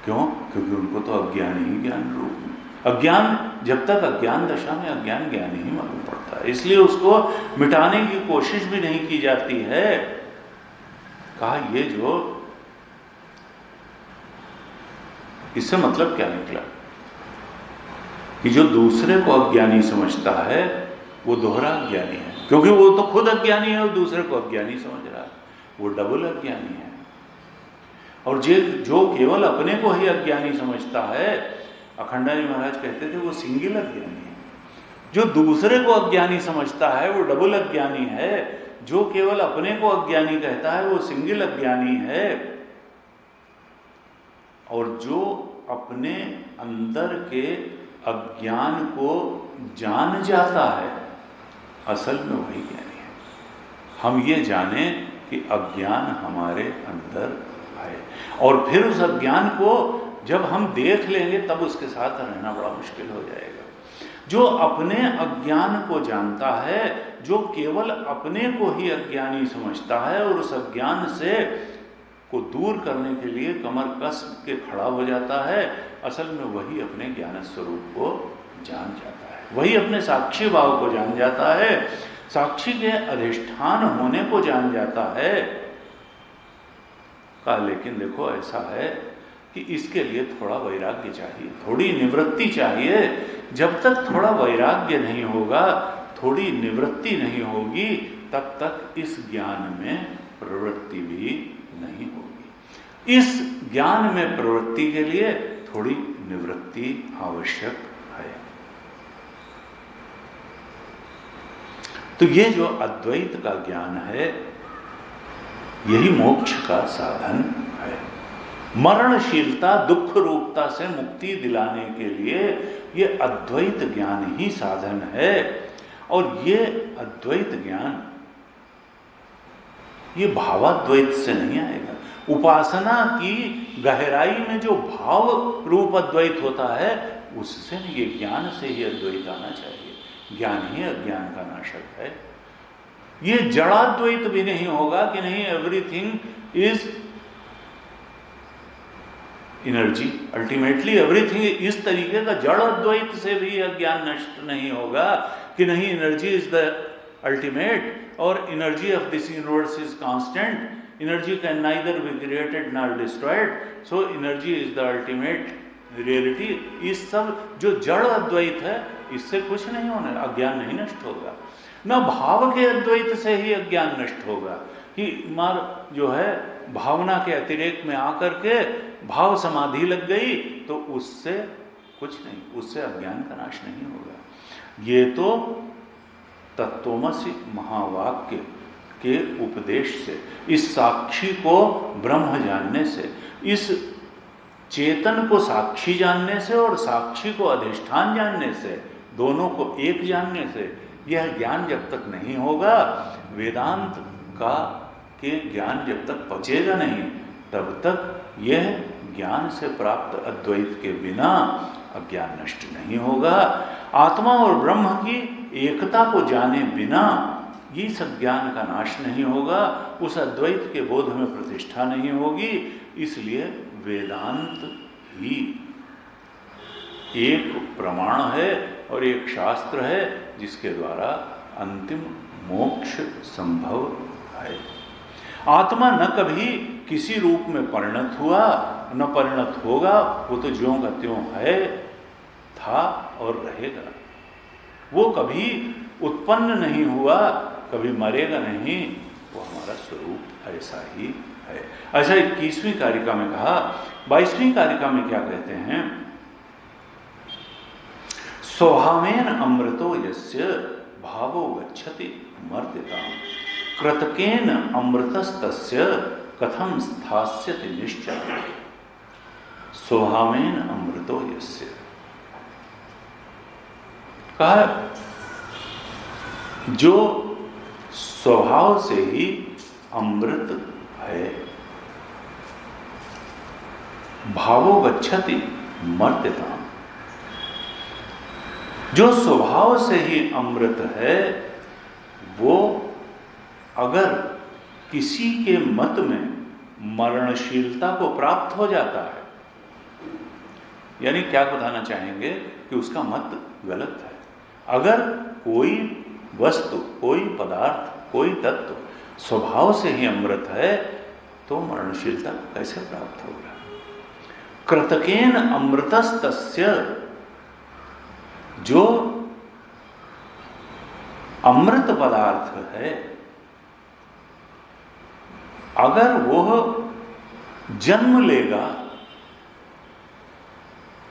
क्यों? क्योंकि उनको तो अज्ञान ही ज्ञान रूप में, अज्ञान जब तक अज्ञान दशा में अज्ञान ज्ञान ही मालूम पड़ता है, इसलिए उसको मिटाने की कोशिश भी नहीं की जाती है। कहा ये जो, इससे मतलब क्या निकला कि जो दूसरे को अज्ञानी समझता है वो दोहरा अज्ञानी है, क्योंकि वो तो खुद अज्ञानी है और दूसरे को अज्ञानी समझ रहा है, वो डबल अज्ञानी है। और जो केवल अपने को ही अज्ञानी समझता है, अखंडानंद महाराज कहते थे वो सिंगल अज्ञानी है। जो दूसरे को अज्ञानी समझता है वो डबल अज्ञानी है। जो केवल अपने को अज्ञानी कहता है वो सिंगल अज्ञानी है। और जो अपने अंदर के अज्ञान को जान जाता है, असल में वही ज्ञानी है। हम ये जाने कि अज्ञान हमारे अंदर है, और फिर उस अज्ञान को जब हम देख लेंगे तब उसके साथ रहना बड़ा मुश्किल हो जाएगा। जो अपने अज्ञान को जानता है, जो केवल अपने को ही अज्ञानी समझता है और उस अज्ञान से को दूर करने के लिए कमर कस के खड़ा हो जाता है, असल में वही अपने ज्ञान स्वरूप को जान जाता है, वही अपने साक्षी भाव को जान जाता है, साक्षी के अधिष्ठान होने को जान जाता है। लेकिन देखो ऐसा है कि इसके लिए थोड़ा वैराग्य चाहिए, थोड़ी निवृत्ति चाहिए। जब तक थोड़ा वैराग्य नहीं होगा, थोड़ी निवृत्ति नहीं होगी, तब तक इस ज्ञान में प्रवृत्ति भी नहीं होगी। इस ज्ञान में प्रवृत्ति के लिए थोड़ी निवृत्ति आवश्यक है। तो ये जो अद्वैत का ज्ञान है, यही मोक्ष का साधन है। मरणशीलता, दुख रूपता से मुक्ति दिलाने के लिए ये अद्वैत ज्ञान ही साधन है। और ये अद्वैत ज्ञान ये भावाद्वैत से नहीं आएगा। उपासना की गहराई में जो भाव रूप अद्वैत होता है, उससे नहीं, ये ज्ञान से ही अद्वैत आना चाहिए। ज्ञान ही अज्ञान का नाशक है। ये जड़ाद्वैत भी नहीं होगा कि नहीं everything is energy, ultimately everything, इस तरीके का जड़ अद्वैत से भी अज्ञान नष्ट नहीं होगा कि नहीं एनर्जी इज द अल्टीमेट और energy of this universe is constant, energy can neither be created nor destroyed, so energy is the ultimate reality. इस सब जो जड़ अद्वैत है, इससे कुछ नहीं होना, अज्ञान नहीं नष्ट होगा। न भाव के अद्वैत से ही अज्ञान नष्ट होगा कि मार जो है भावना के अतिरेक में आकर के भाव समाधि लग गई, तो उससे कुछ नहीं, उससे अज्ञान का नाश नहीं होगा। ये तो तत्वमसि महावाक्य के उपदेश से, इस साक्षी को ब्रह्म जानने से, इस चेतन को साक्षी जानने से और साक्षी को अधिष्ठान जानने से, दोनों को एक जानने से, यह ज्ञान जब तक नहीं होगा, वेदांत का के ज्ञान जब तक पचेगा नहीं, तब तक यह ज्ञान से प्राप्त अद्वैत के बिना अज्ञान नष्ट नहीं होगा। आत्मा और ब्रह्म की एकता को जाने बिना इस अज्ञान का नाश नहीं होगा, उस अद्वैत के बोध में प्रतिष्ठा नहीं होगी। इसलिए वेदांत ही एक प्रमाण है और एक शास्त्र है जिसके द्वारा अंतिम मोक्ष संभव है। आत्मा न कभी किसी रूप में परिणत हुआ, न परिणत होगा, वो तो ज्यों का त्यों है, था और रहेगा। वो कभी उत्पन्न नहीं हुआ, कभी मरेगा नहीं, वो हमारा स्वरूप ऐसा ही है। ऐसा 21वीं कारिका में कहा। 22वीं कारिका में क्या कहते हैं? स्वभावेन अमृतो यस्य भावो गच्छति मर्त्यताम् कृतकेन अमृतस्तस्य कथम स्थास्यति निश्चय। स्वभावेन अमृतो यस्य, कहा जो स्वभाव से ही अमृत है, भावो गच्छति मर्त्यताम्, जो स्वभाव से ही अमृत है, वो अगर किसी के मत में मरणशीलता को प्राप्त हो जाता है, यानी क्या बताना चाहेंगे कि उसका मत गलत है। अगर कोई वस्तु, कोई पदार्थ, कोई तत्व स्वभाव से ही अमृत है, तो मरणशीलता कैसे प्राप्त होगा? कृतकेन अमृतस्तस्य, जो अमृत पदार्थ है, अगर वह जन्म लेगा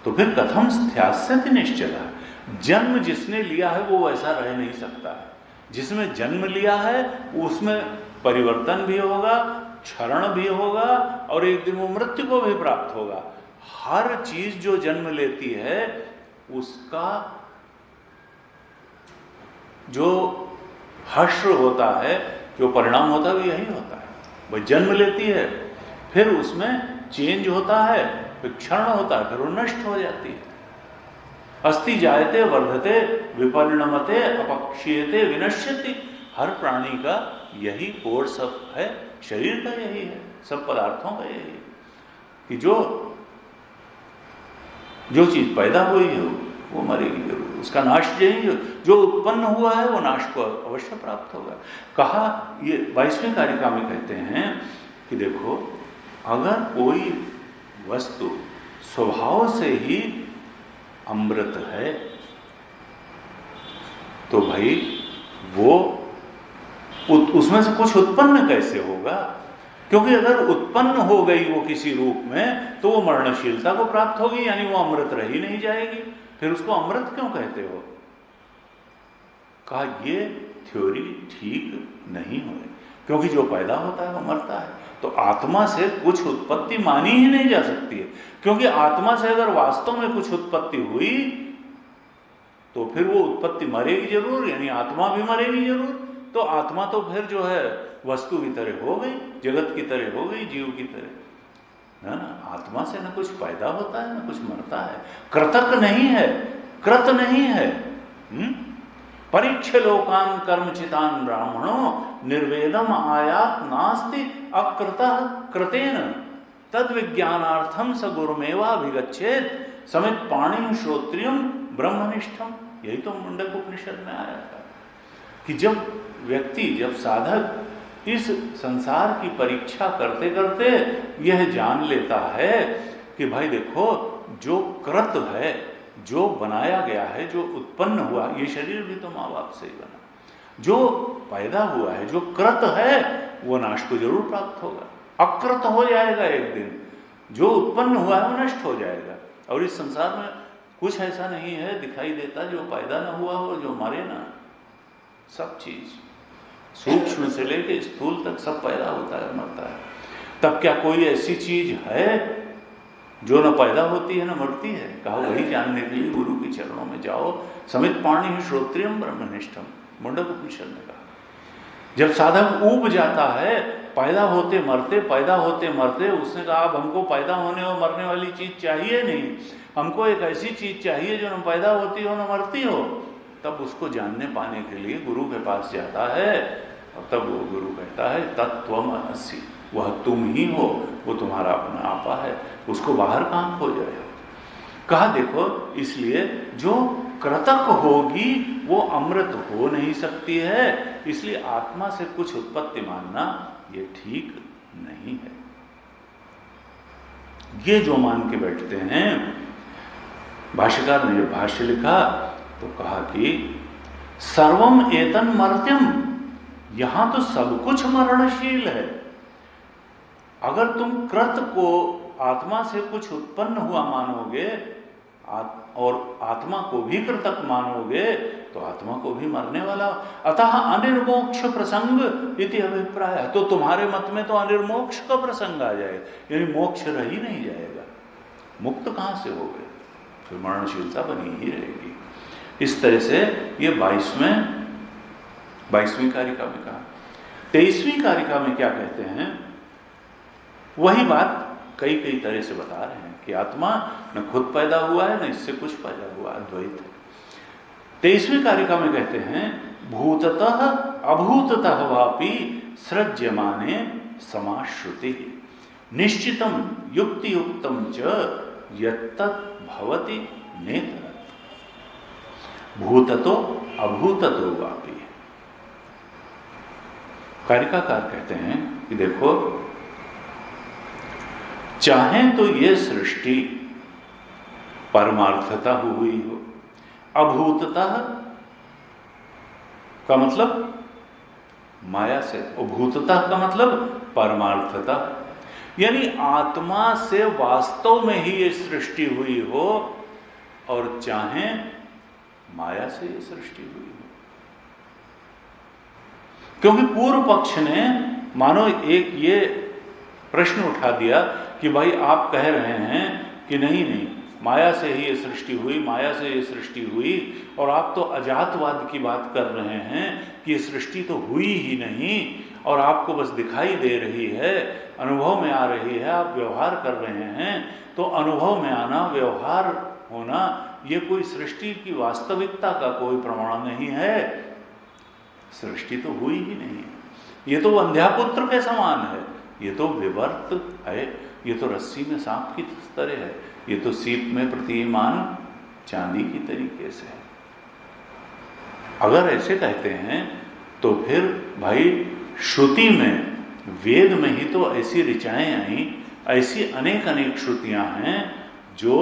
तो फिर कथम स्यास्यति निश्चला। जन्म जिसने लिया है वो वैसा रह नहीं सकता है। जिसमें जन्म लिया है उसमें परिवर्तन भी होगा, क्षरण भी होगा और एक दिन वो मृत्यु को भी प्राप्त होगा। हर चीज जो जन्म लेती है उसका जो हश्र होता है, जो परिणाम होता है, वो यही होता है। वह जन्म लेती है, फिर उसमें चेंज होता है, फिर क्षरण होता है, फिर वो नष्ट हो जाती है। अस्ति जायते वर्धते विपरिणमते अपक्षीयते विनश्यति। हर प्राणी का यही कोर्स है, शरीर का यही है। सब पदार्थों का यही है कि जो चीज पैदा हुई है वो मरेगी जरूर, उसका नाश यही, जो उत्पन्न हुआ है वो नाश को अवश्य प्राप्त होगा। कहा ये 22वें कारिका में कहते हैं कि देखो, अगर कोई वस्तु स्वभाव से ही अमृत है तो भाई वो उसमें से कुछ उत्पन्न कैसे होगा? क्योंकि अगर उत्पन्न हो गई वो किसी रूप में तो वो मरणशीलता को प्राप्त होगी, यानी वो अमृत रही नहीं जाएगी। फिर उसको अमृत क्यों कहते हो? कहा ये थ्योरी ठीक नहीं है, क्योंकि जो पैदा होता है वो मरता है। तो आत्मा से कुछ उत्पत्ति मानी ही नहीं जा सकती है, क्योंकि आत्मा से अगर वास्तव में कुछ उत्पत्ति हुई तो फिर वो उत्पत्ति मरेगी जरूर, यानी आत्मा भी मरेगी जरूर। तो आत्मा तो फिर जो है वस्तु की तरह हो गई, जगत की तरह हो गई, जीव की तरह, है ना। आत्मा से न कुछ पैदा होता है न कुछ मरता है, कृतक नहीं है, कृत नहीं है। परीक्ष लोकान कर्मचितान ब्राह्मणों निर्वेदम आयात नास्ति अकृतः कृतेन तद विज्ञानार्थम स गुरुमेवाभिगच्छेद समित पाणि श्रोत्रियम ब्रह्मनिष्ठम। यही तो मुंडक उपनिषद में आया था कि जब व्यक्ति, जब साधक इस संसार की परीक्षा करते करते यह जान लेता है कि भाई देखो, जो कृत है, जो बनाया गया है, जो उत्पन्न हुआ, ये शरीर भी तो माँ बाप से ही बना, जो पैदा हुआ है, जो कृत है वो नाश को जरूर प्राप्त होगा, अकृत हो जाएगा एक दिन। जो उत्पन्न हुआ है वो नष्ट हो जाएगा। और इस संसार में कुछ ऐसा नहीं है दिखाई देता जो पैदा ना हुआ हो, जो मरे ना। सब चीज सूक्ष्म से लेकर स्थूल तक सब पैदा होता है, मरता है। तब क्या कोई ऐसी चीज है जो न पैदा होती है न मरती है? कहा वही जानने के लिए गुरु के चरणों में जाओ। समित पाणि श्रोत्रियम ब्रह्मनिष्ठम, मुंडक उपनिषद ने कहा। जब साधक ऊब जाता है, पैदा होते मरते, पैदा होते मरते, उसने कहा अब हमको पैदा होने और मरने वाली चीज चाहिए नहीं, हमको एक ऐसी चीज चाहिए जो न पैदा होती हो न मरती हो। तब उसको जानने पाने के लिए गुरु के पास जाता है, और तब वो गुरु कहता है तत्त्वमसि, वह तुम ही हो, वो तुम्हारा अपना आपा है, उसको बाहर कहाँ खो जाए। कहा देखो, इसलिए जो कृतक होगी वो अमृत हो नहीं सकती है, इसलिए आत्मा से कुछ उत्पत्ति मानना ये ठीक नहीं है। ये जो मान के बैठते हैं, भाष्यकार ने जब भाष्य लिखा तो कहा कि सर्वम एतन मर्त्यम, यहां तो सब कुछ मरणशील है। अगर तुम कृत को आत्मा से कुछ उत्पन्न हुआ मानोगे और आत्मा को भी कृतक मानोगे तो आत्मा को भी मरने वाला। अतः अनिर्मोक्ष प्रसंग इति अभिप्राय। तो तुम्हारे मत में तो अनिर्मोक्ष का प्रसंग आ जाए, यानी मोक्ष रह ही नहीं जाएगा, मुक्त कहां से हो गए, फिर मरणशीलता बनी ही रहेगी। इस तरह से ये 22वीं कारिका में कहा। 23वीं कारिका में क्या कहते हैं, वही बात कई तरह से बता रहे हैं कि आत्मा न खुद पैदा हुआ है न इससे कुछ पैदा हुआ, अद्वैत है। 23वीं कारिका में कहते हैं भूततः अभूततः वापि सृज्यमाने समाश्रुति निश्चितम युक्तियुक्तम च यत्तत् भवति नेतरत्। भूततो अभूततो वापि। कारिकाकार कहते हैं कि देखो, चाहे तो ये सृष्टि परमार्थता हुई हो, अभूतता का मतलब माया से, अभूतता का मतलब परमार्थता, यानी आत्मा से वास्तव में ही ये सृष्टि हुई हो, और चाहे माया से ये सृष्टि हुई हो। क्योंकि पूर्व पक्ष ने मानो एक ये प्रश्न उठा दिया कि भाई आप कह रहे हैं कि नहीं माया से ही ये सृष्टि हुई, माया से ये सृष्टि हुई, और आप तो अजातवाद की बात कर रहे हैं कि ये सृष्टि तो हुई ही नहीं और आपको बस दिखाई दे रही है, अनुभव में आ रही है, आप व्यवहार कर रहे हैं। तो अनुभव में आना, व्यवहार होना, ये कोई सृष्टि की वास्तविकता का कोई प्रमाण नहीं है। सृष्टि तो हुई ही नहीं, ये तो अंध्यापुत्र के समान है, ये तो विवर्त है, ये तो रस्सी में सांप की तरह है, ये तो सीप में प्रतिमान चांदी की तरीके से है। अगर ऐसे कहते हैं तो फिर भाई श्रुति में, वेद में ही तो ऐसी ऋचाएं आई, ऐसी अनेक अनेक श्रुतियां हैं जो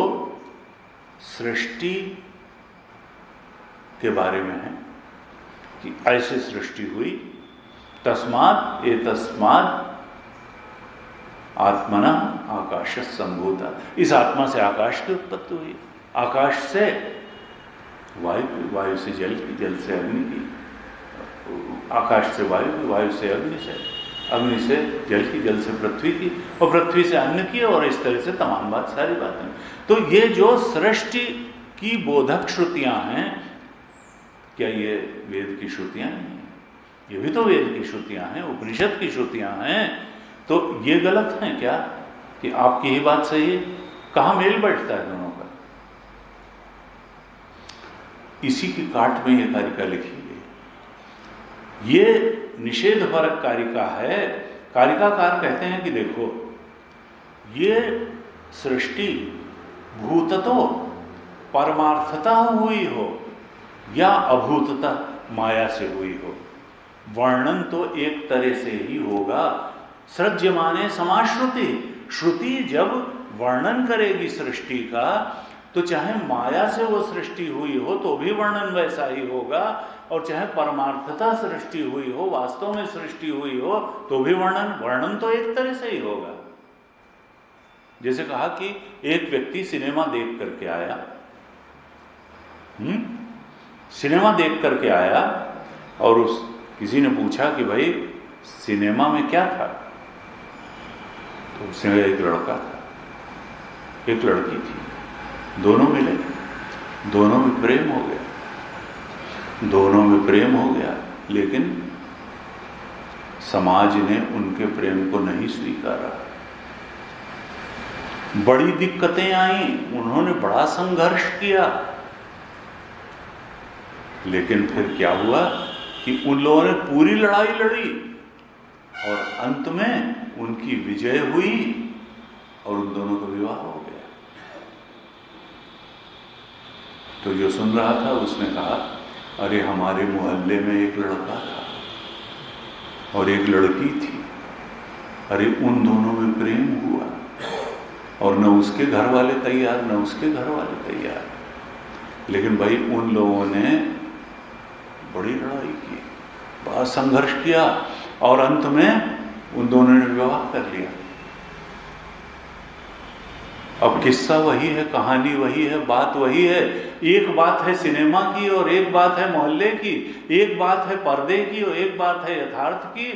सृष्टि के बारे में है कि ऐसे सृष्टि हुई, तस्मात् एतस्मात् आत्मना आकाश संभूता, इस आत्मा से आकाश की उत्पत्ति हुई, आकाश से वायु की, वायु से जल की, जल से अग्नि की, आकाश से वायु की, वायु से अग्नि से, अग्नि से जल की, जल से पृथ्वी की, और पृथ्वी से अन्न की, और इस तरह से तमाम बात, सारी बातें। तो ये जो सृष्टि की बोधक श्रुतियां हैं, क्या ये वेद की श्रुतियां नहीं हैं? ये भी तो वेद की श्रुतियां हैं, उपनिषद की श्रुतियां हैं। तो ये गलत हैं क्या कि आपकी ही बात सही है? कहां मेल बैठता है दोनों का? इसी की काट में यह कारिका लिखी गई। ये निषेधपरक कारिका है। कारिकाकार कहते हैं कि देखो, ये सृष्टि भूततो परमार्थता हुई हो या अभूतता माया से हुई हो, वर्णन तो एक तरह से ही होगा। सृज्यमाने समाश्रुति, श्रुति जब वर्णन करेगी सृष्टि का, तो चाहे माया से वो सृष्टि हुई हो तो भी वर्णन वैसा ही होगा, और चाहे परमार्थता सृष्टि हुई हो, वास्तव में सृष्टि हुई हो, तो भी वर्णन तो एक तरह से ही होगा। जैसे कहा कि एक व्यक्ति सिनेमा देख करके आया, सिनेमा देख करके आया, और किसी ने पूछा कि भाई सिनेमा में क्या था? तो उसने एक लड़का था, एक लड़की थी, दोनों मिले, दोनों में प्रेम हो गया, दोनों में प्रेम हो गया, लेकिन समाज ने उनके प्रेम को नहीं स्वीकारा। बड़ी दिक्कतें आई, उन्होंने बड़ा संघर्ष किया, लेकिन फिर क्या हुआ कि उन लोगों ने पूरी लड़ाई लड़ी और अंत में उनकी विजय हुई और उन दोनों का विवाह हो गया। तो जो सुन रहा था उसने कहा, अरे हमारे मोहल्ले में एक लड़का था और एक लड़की थी, अरे उन दोनों में प्रेम हुआ और न उसके घर वाले तैयार न उसके घर वाले तैयार, लेकिन भाई उन लोगों ने बड़ी लड़ाई की, बड़ा संघर्ष किया और अंत में उन दोनों ने विवाह कर लिया। अब किस्सा वही है, कहानी वही है, बात वही है। एक बात है सिनेमा की और एक बात है मोहल्ले की, एक बात है पर्दे की और एक बात है यथार्थ की,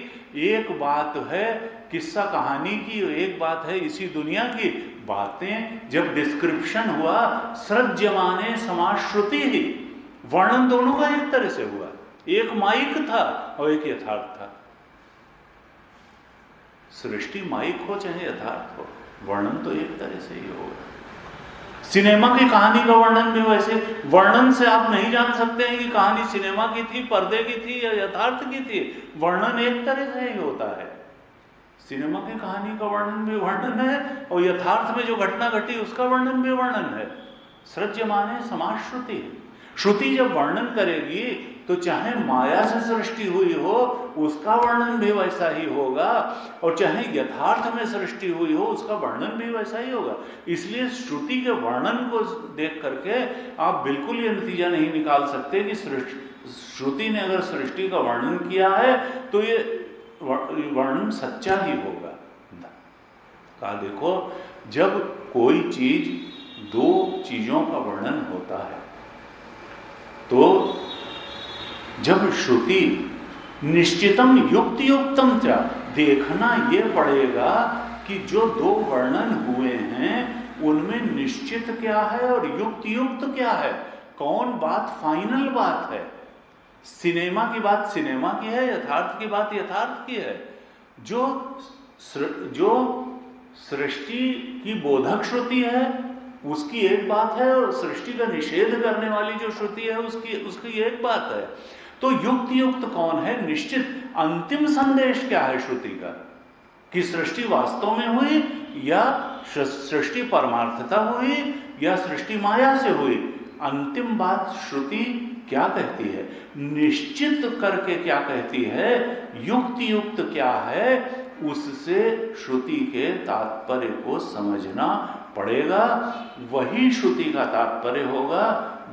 एक बात है किस्सा कहानी की और एक बात है इसी दुनिया की। बातें जब डिस्क्रिप्शन हुआ, सृज्यमाने समाश्रुति ही, वर्णन दोनों का एक तरह से हुआ, एक माइक था और एक यथार्थ था। सृष्टि माइक हो चाहे यथार्थ हो, वर्णन तो एक तरह से ही होगा। सिनेमा की कहानी का वर्णन भी वैसे, वर्णन से आप नहीं जान सकते हैं कि कहानी सिनेमा की थी, पर्दे की थी या यथार्थ की थी। वर्णन एक तरह से ही होता है। सिनेमा की कहानी का वर्णन भी वर्णन है और यथार्थ में जो घटना घटी उसका वर्णन भी वर्णन है। सृज्यमाने समाश्रुति, श्रुति जब वर्णन करेगी तो चाहे माया से सृष्टि हुई हो उसका वर्णन भी वैसा ही होगा, और चाहे यथार्थ में सृष्टि हुई हो उसका वर्णन भी वैसा ही होगा। इसलिए श्रुति के वर्णन को देख करके आप बिल्कुल ये नतीजा नहीं निकाल सकते कि श्रुति ने अगर सृष्टि का वर्णन किया है तो ये वर्णन सच्चा ही होगा। कहा देखो, जब कोई चीज, दो चीजों का वर्णन होता है तो जब श्रुति निश्चितम युक्तियुक्तम च, देखना ये पड़ेगा कि जो दो वर्णन हुए हैं उनमें निश्चित क्या है और युक्तियुक्त क्या है, कौन बात फाइनल बात है। सिनेमा की बात सिनेमा की है, यथार्थ की बात यथार्थ की है। जो सृष्टि की बोधक श्रुति है उसकी एक बात है, और सृष्टि का निषेध करने वाली जो श्रुति है उसकी एक बात है। तो युक्त कौन है, निश्चित अंतिम संदेश क्या है श्रुति का, कि सृष्टि वास्तव में हुई या सृष्टि परमार्थता हुई या सृष्टि माया से हुई। अंतिम बात श्रुति क्या कहती है, निश्चित करके क्या कहती है, युक्ति युक्त क्या है, उससे श्रुति के तात्पर्य को समझना पड़ेगा। वही श्रुति का तात्पर्य होगा,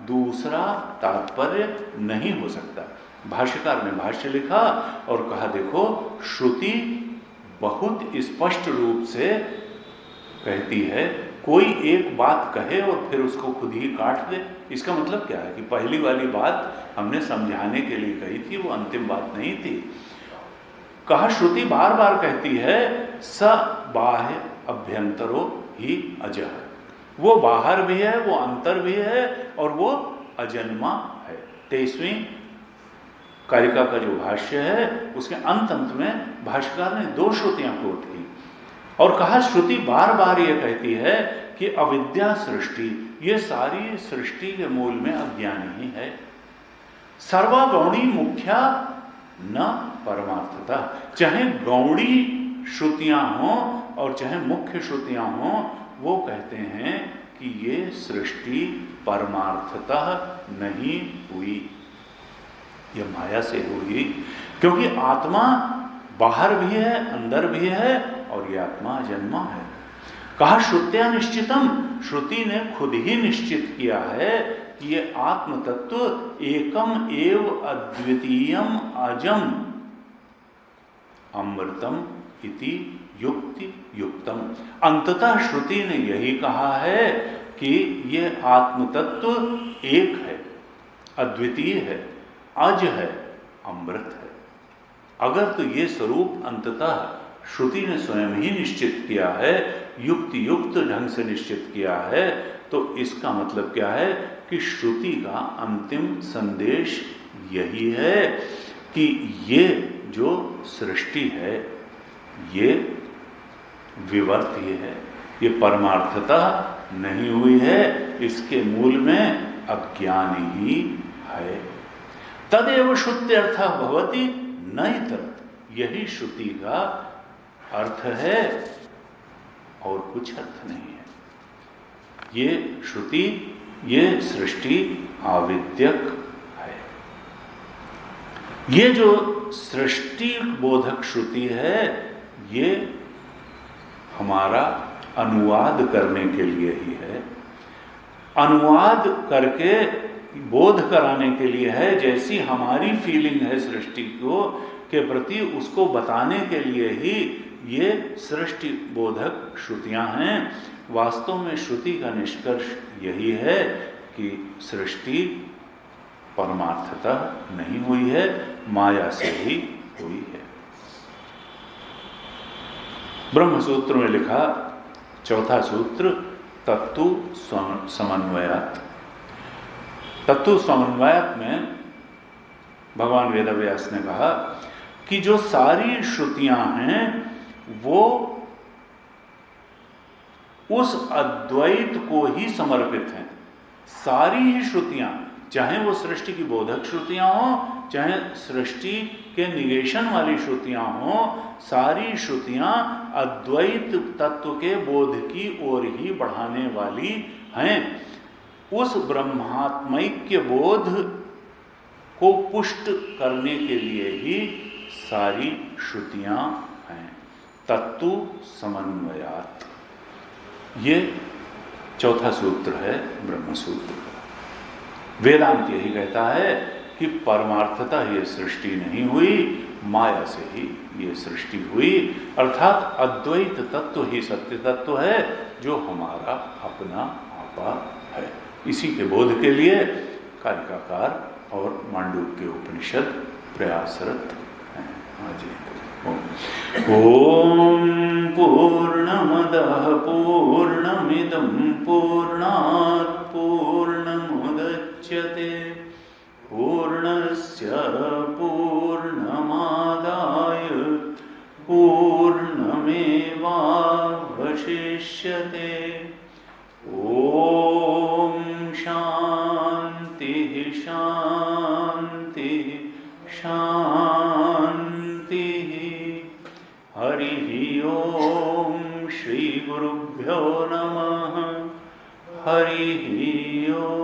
दूसरा तात्पर्य नहीं हो सकता। भाष्यकार ने भाष्य लिखा और कहा देखो श्रुति बहुत स्पष्ट रूप से कहती है, कोई एक बात कहे और फिर उसको खुद ही काट दे। इसका मतलब क्या है कि पहली वाली बात हमने समझाने के लिए कही थी, वो अंतिम बात नहीं थी। कहा श्रुति बार बार कहती है स बाह्य अभ्यंतरो ही अजः, वो बाहर भी है, वो अंतर भी है और वो अजन्मा है। 23वीं कारिका का जो भाष्य है उसके अंत में भाष्यकार ने 2 श्रुतियां कोट की और कहा श्रुति बार बार ये कहती है कि अविद्या सृष्टि, ये सारी सृष्टि के मूल में अज्ञान ही है। सर्वा गौणी मुख्या न परमार्थता, चाहे गौणी श्रुतियां हों और चाहे मुख्य श्रुतियां हों, वो कहते हैं कि ये सृष्टि परमार्थतः नहीं हुई, ये माया से हुई। क्योंकि आत्मा बाहर भी है, अंदर भी है और ये आत्मा अजन्मा है। कहा श्रुत्या निश्चितम, श्रुति ने खुद ही निश्चित किया है कि ये आत्म तत्व एकम एव अद्वितीयम अजम अमृतम इति युक्ति युक्तम। अंततः श्रुति ने यही कहा है कि ये आत्म तत्व एक है, अद्वितीय है, अज है, अमृत है। अगर तो ये स्वरूप अंततः श्रुति ने स्वयं ही निश्चित किया है, युक्ति युक्त ढंग से निश्चित किया है, तो इसका मतलब क्या है कि श्रुति का अंतिम संदेश यही है कि ये जो सृष्टि है ये विवर्तीय है, ये परमार्थता नहीं हुई है, इसके मूल में अज्ञान ही है। तदेव श्रुत्यर्थ भवति न इतरत्, यही श्रुति का अर्थ है और कुछ अर्थ नहीं है। ये श्रुति, ये सृष्टि आविद्यक है। ये जो सृष्टि बोधक श्रुति है ये हमारा अनुवाद करने के लिए ही है, अनुवाद करके बोध कराने के लिए है। जैसी हमारी फीलिंग है सृष्टि को के प्रति, उसको बताने के लिए ही ये सृष्टि बोधक श्रुतियां हैं। वास्तव में श्रुति का निष्कर्ष यही है कि सृष्टि परमार्थतः नहीं हुई है, माया से ही हुई है। ब्रह्म सूत्र में लिखा 4था सूत्र तत्तु समन्वयात्। तत्तु समन्वयात् में भगवान वेदव्यास ने कहा कि जो सारी श्रुतियां हैं वो उस अद्वैत को ही समर्पित हैं। सारी ही श्रुतियां, चाहे वो सृष्टि की बोधक श्रुतियां हों, चाहे सृष्टि के निगेशन वाली श्रुतियां हों, सारी श्रुतियां अद्वैत तत्व के बोध की ओर ही बढ़ाने वाली हैं। उस ब्रह्मात्मैक्य बोध को पुष्ट करने के लिए ही सारी श्रुतियां हैं। तत्तु समन्वयात्, ये 4था सूत्र है ब्रह्म सूत्र का। वेदांत यही कहता है कि परमार्थता ये सृष्टि नहीं हुई, माया से ही ये सृष्टि हुई। अर्थात अद्वैत तत्व ही सत्य तत्व है जो हमारा अपना आपा है। इसी के बोध के लिए कारिकाकार और मांडूक्य उपनिषद प्रयासरत हैं। आज ओम पूर्णमदः पूर्णमिदं पूर्णात् पूर्णमुदच्यते पूर्णस्य पूर्णमादाय पूर्णमेवावशिष्यते। ओम शांति शांति शांति। हरि हरि ओम श्री गुरुभ्यो नमः। हरि ओम।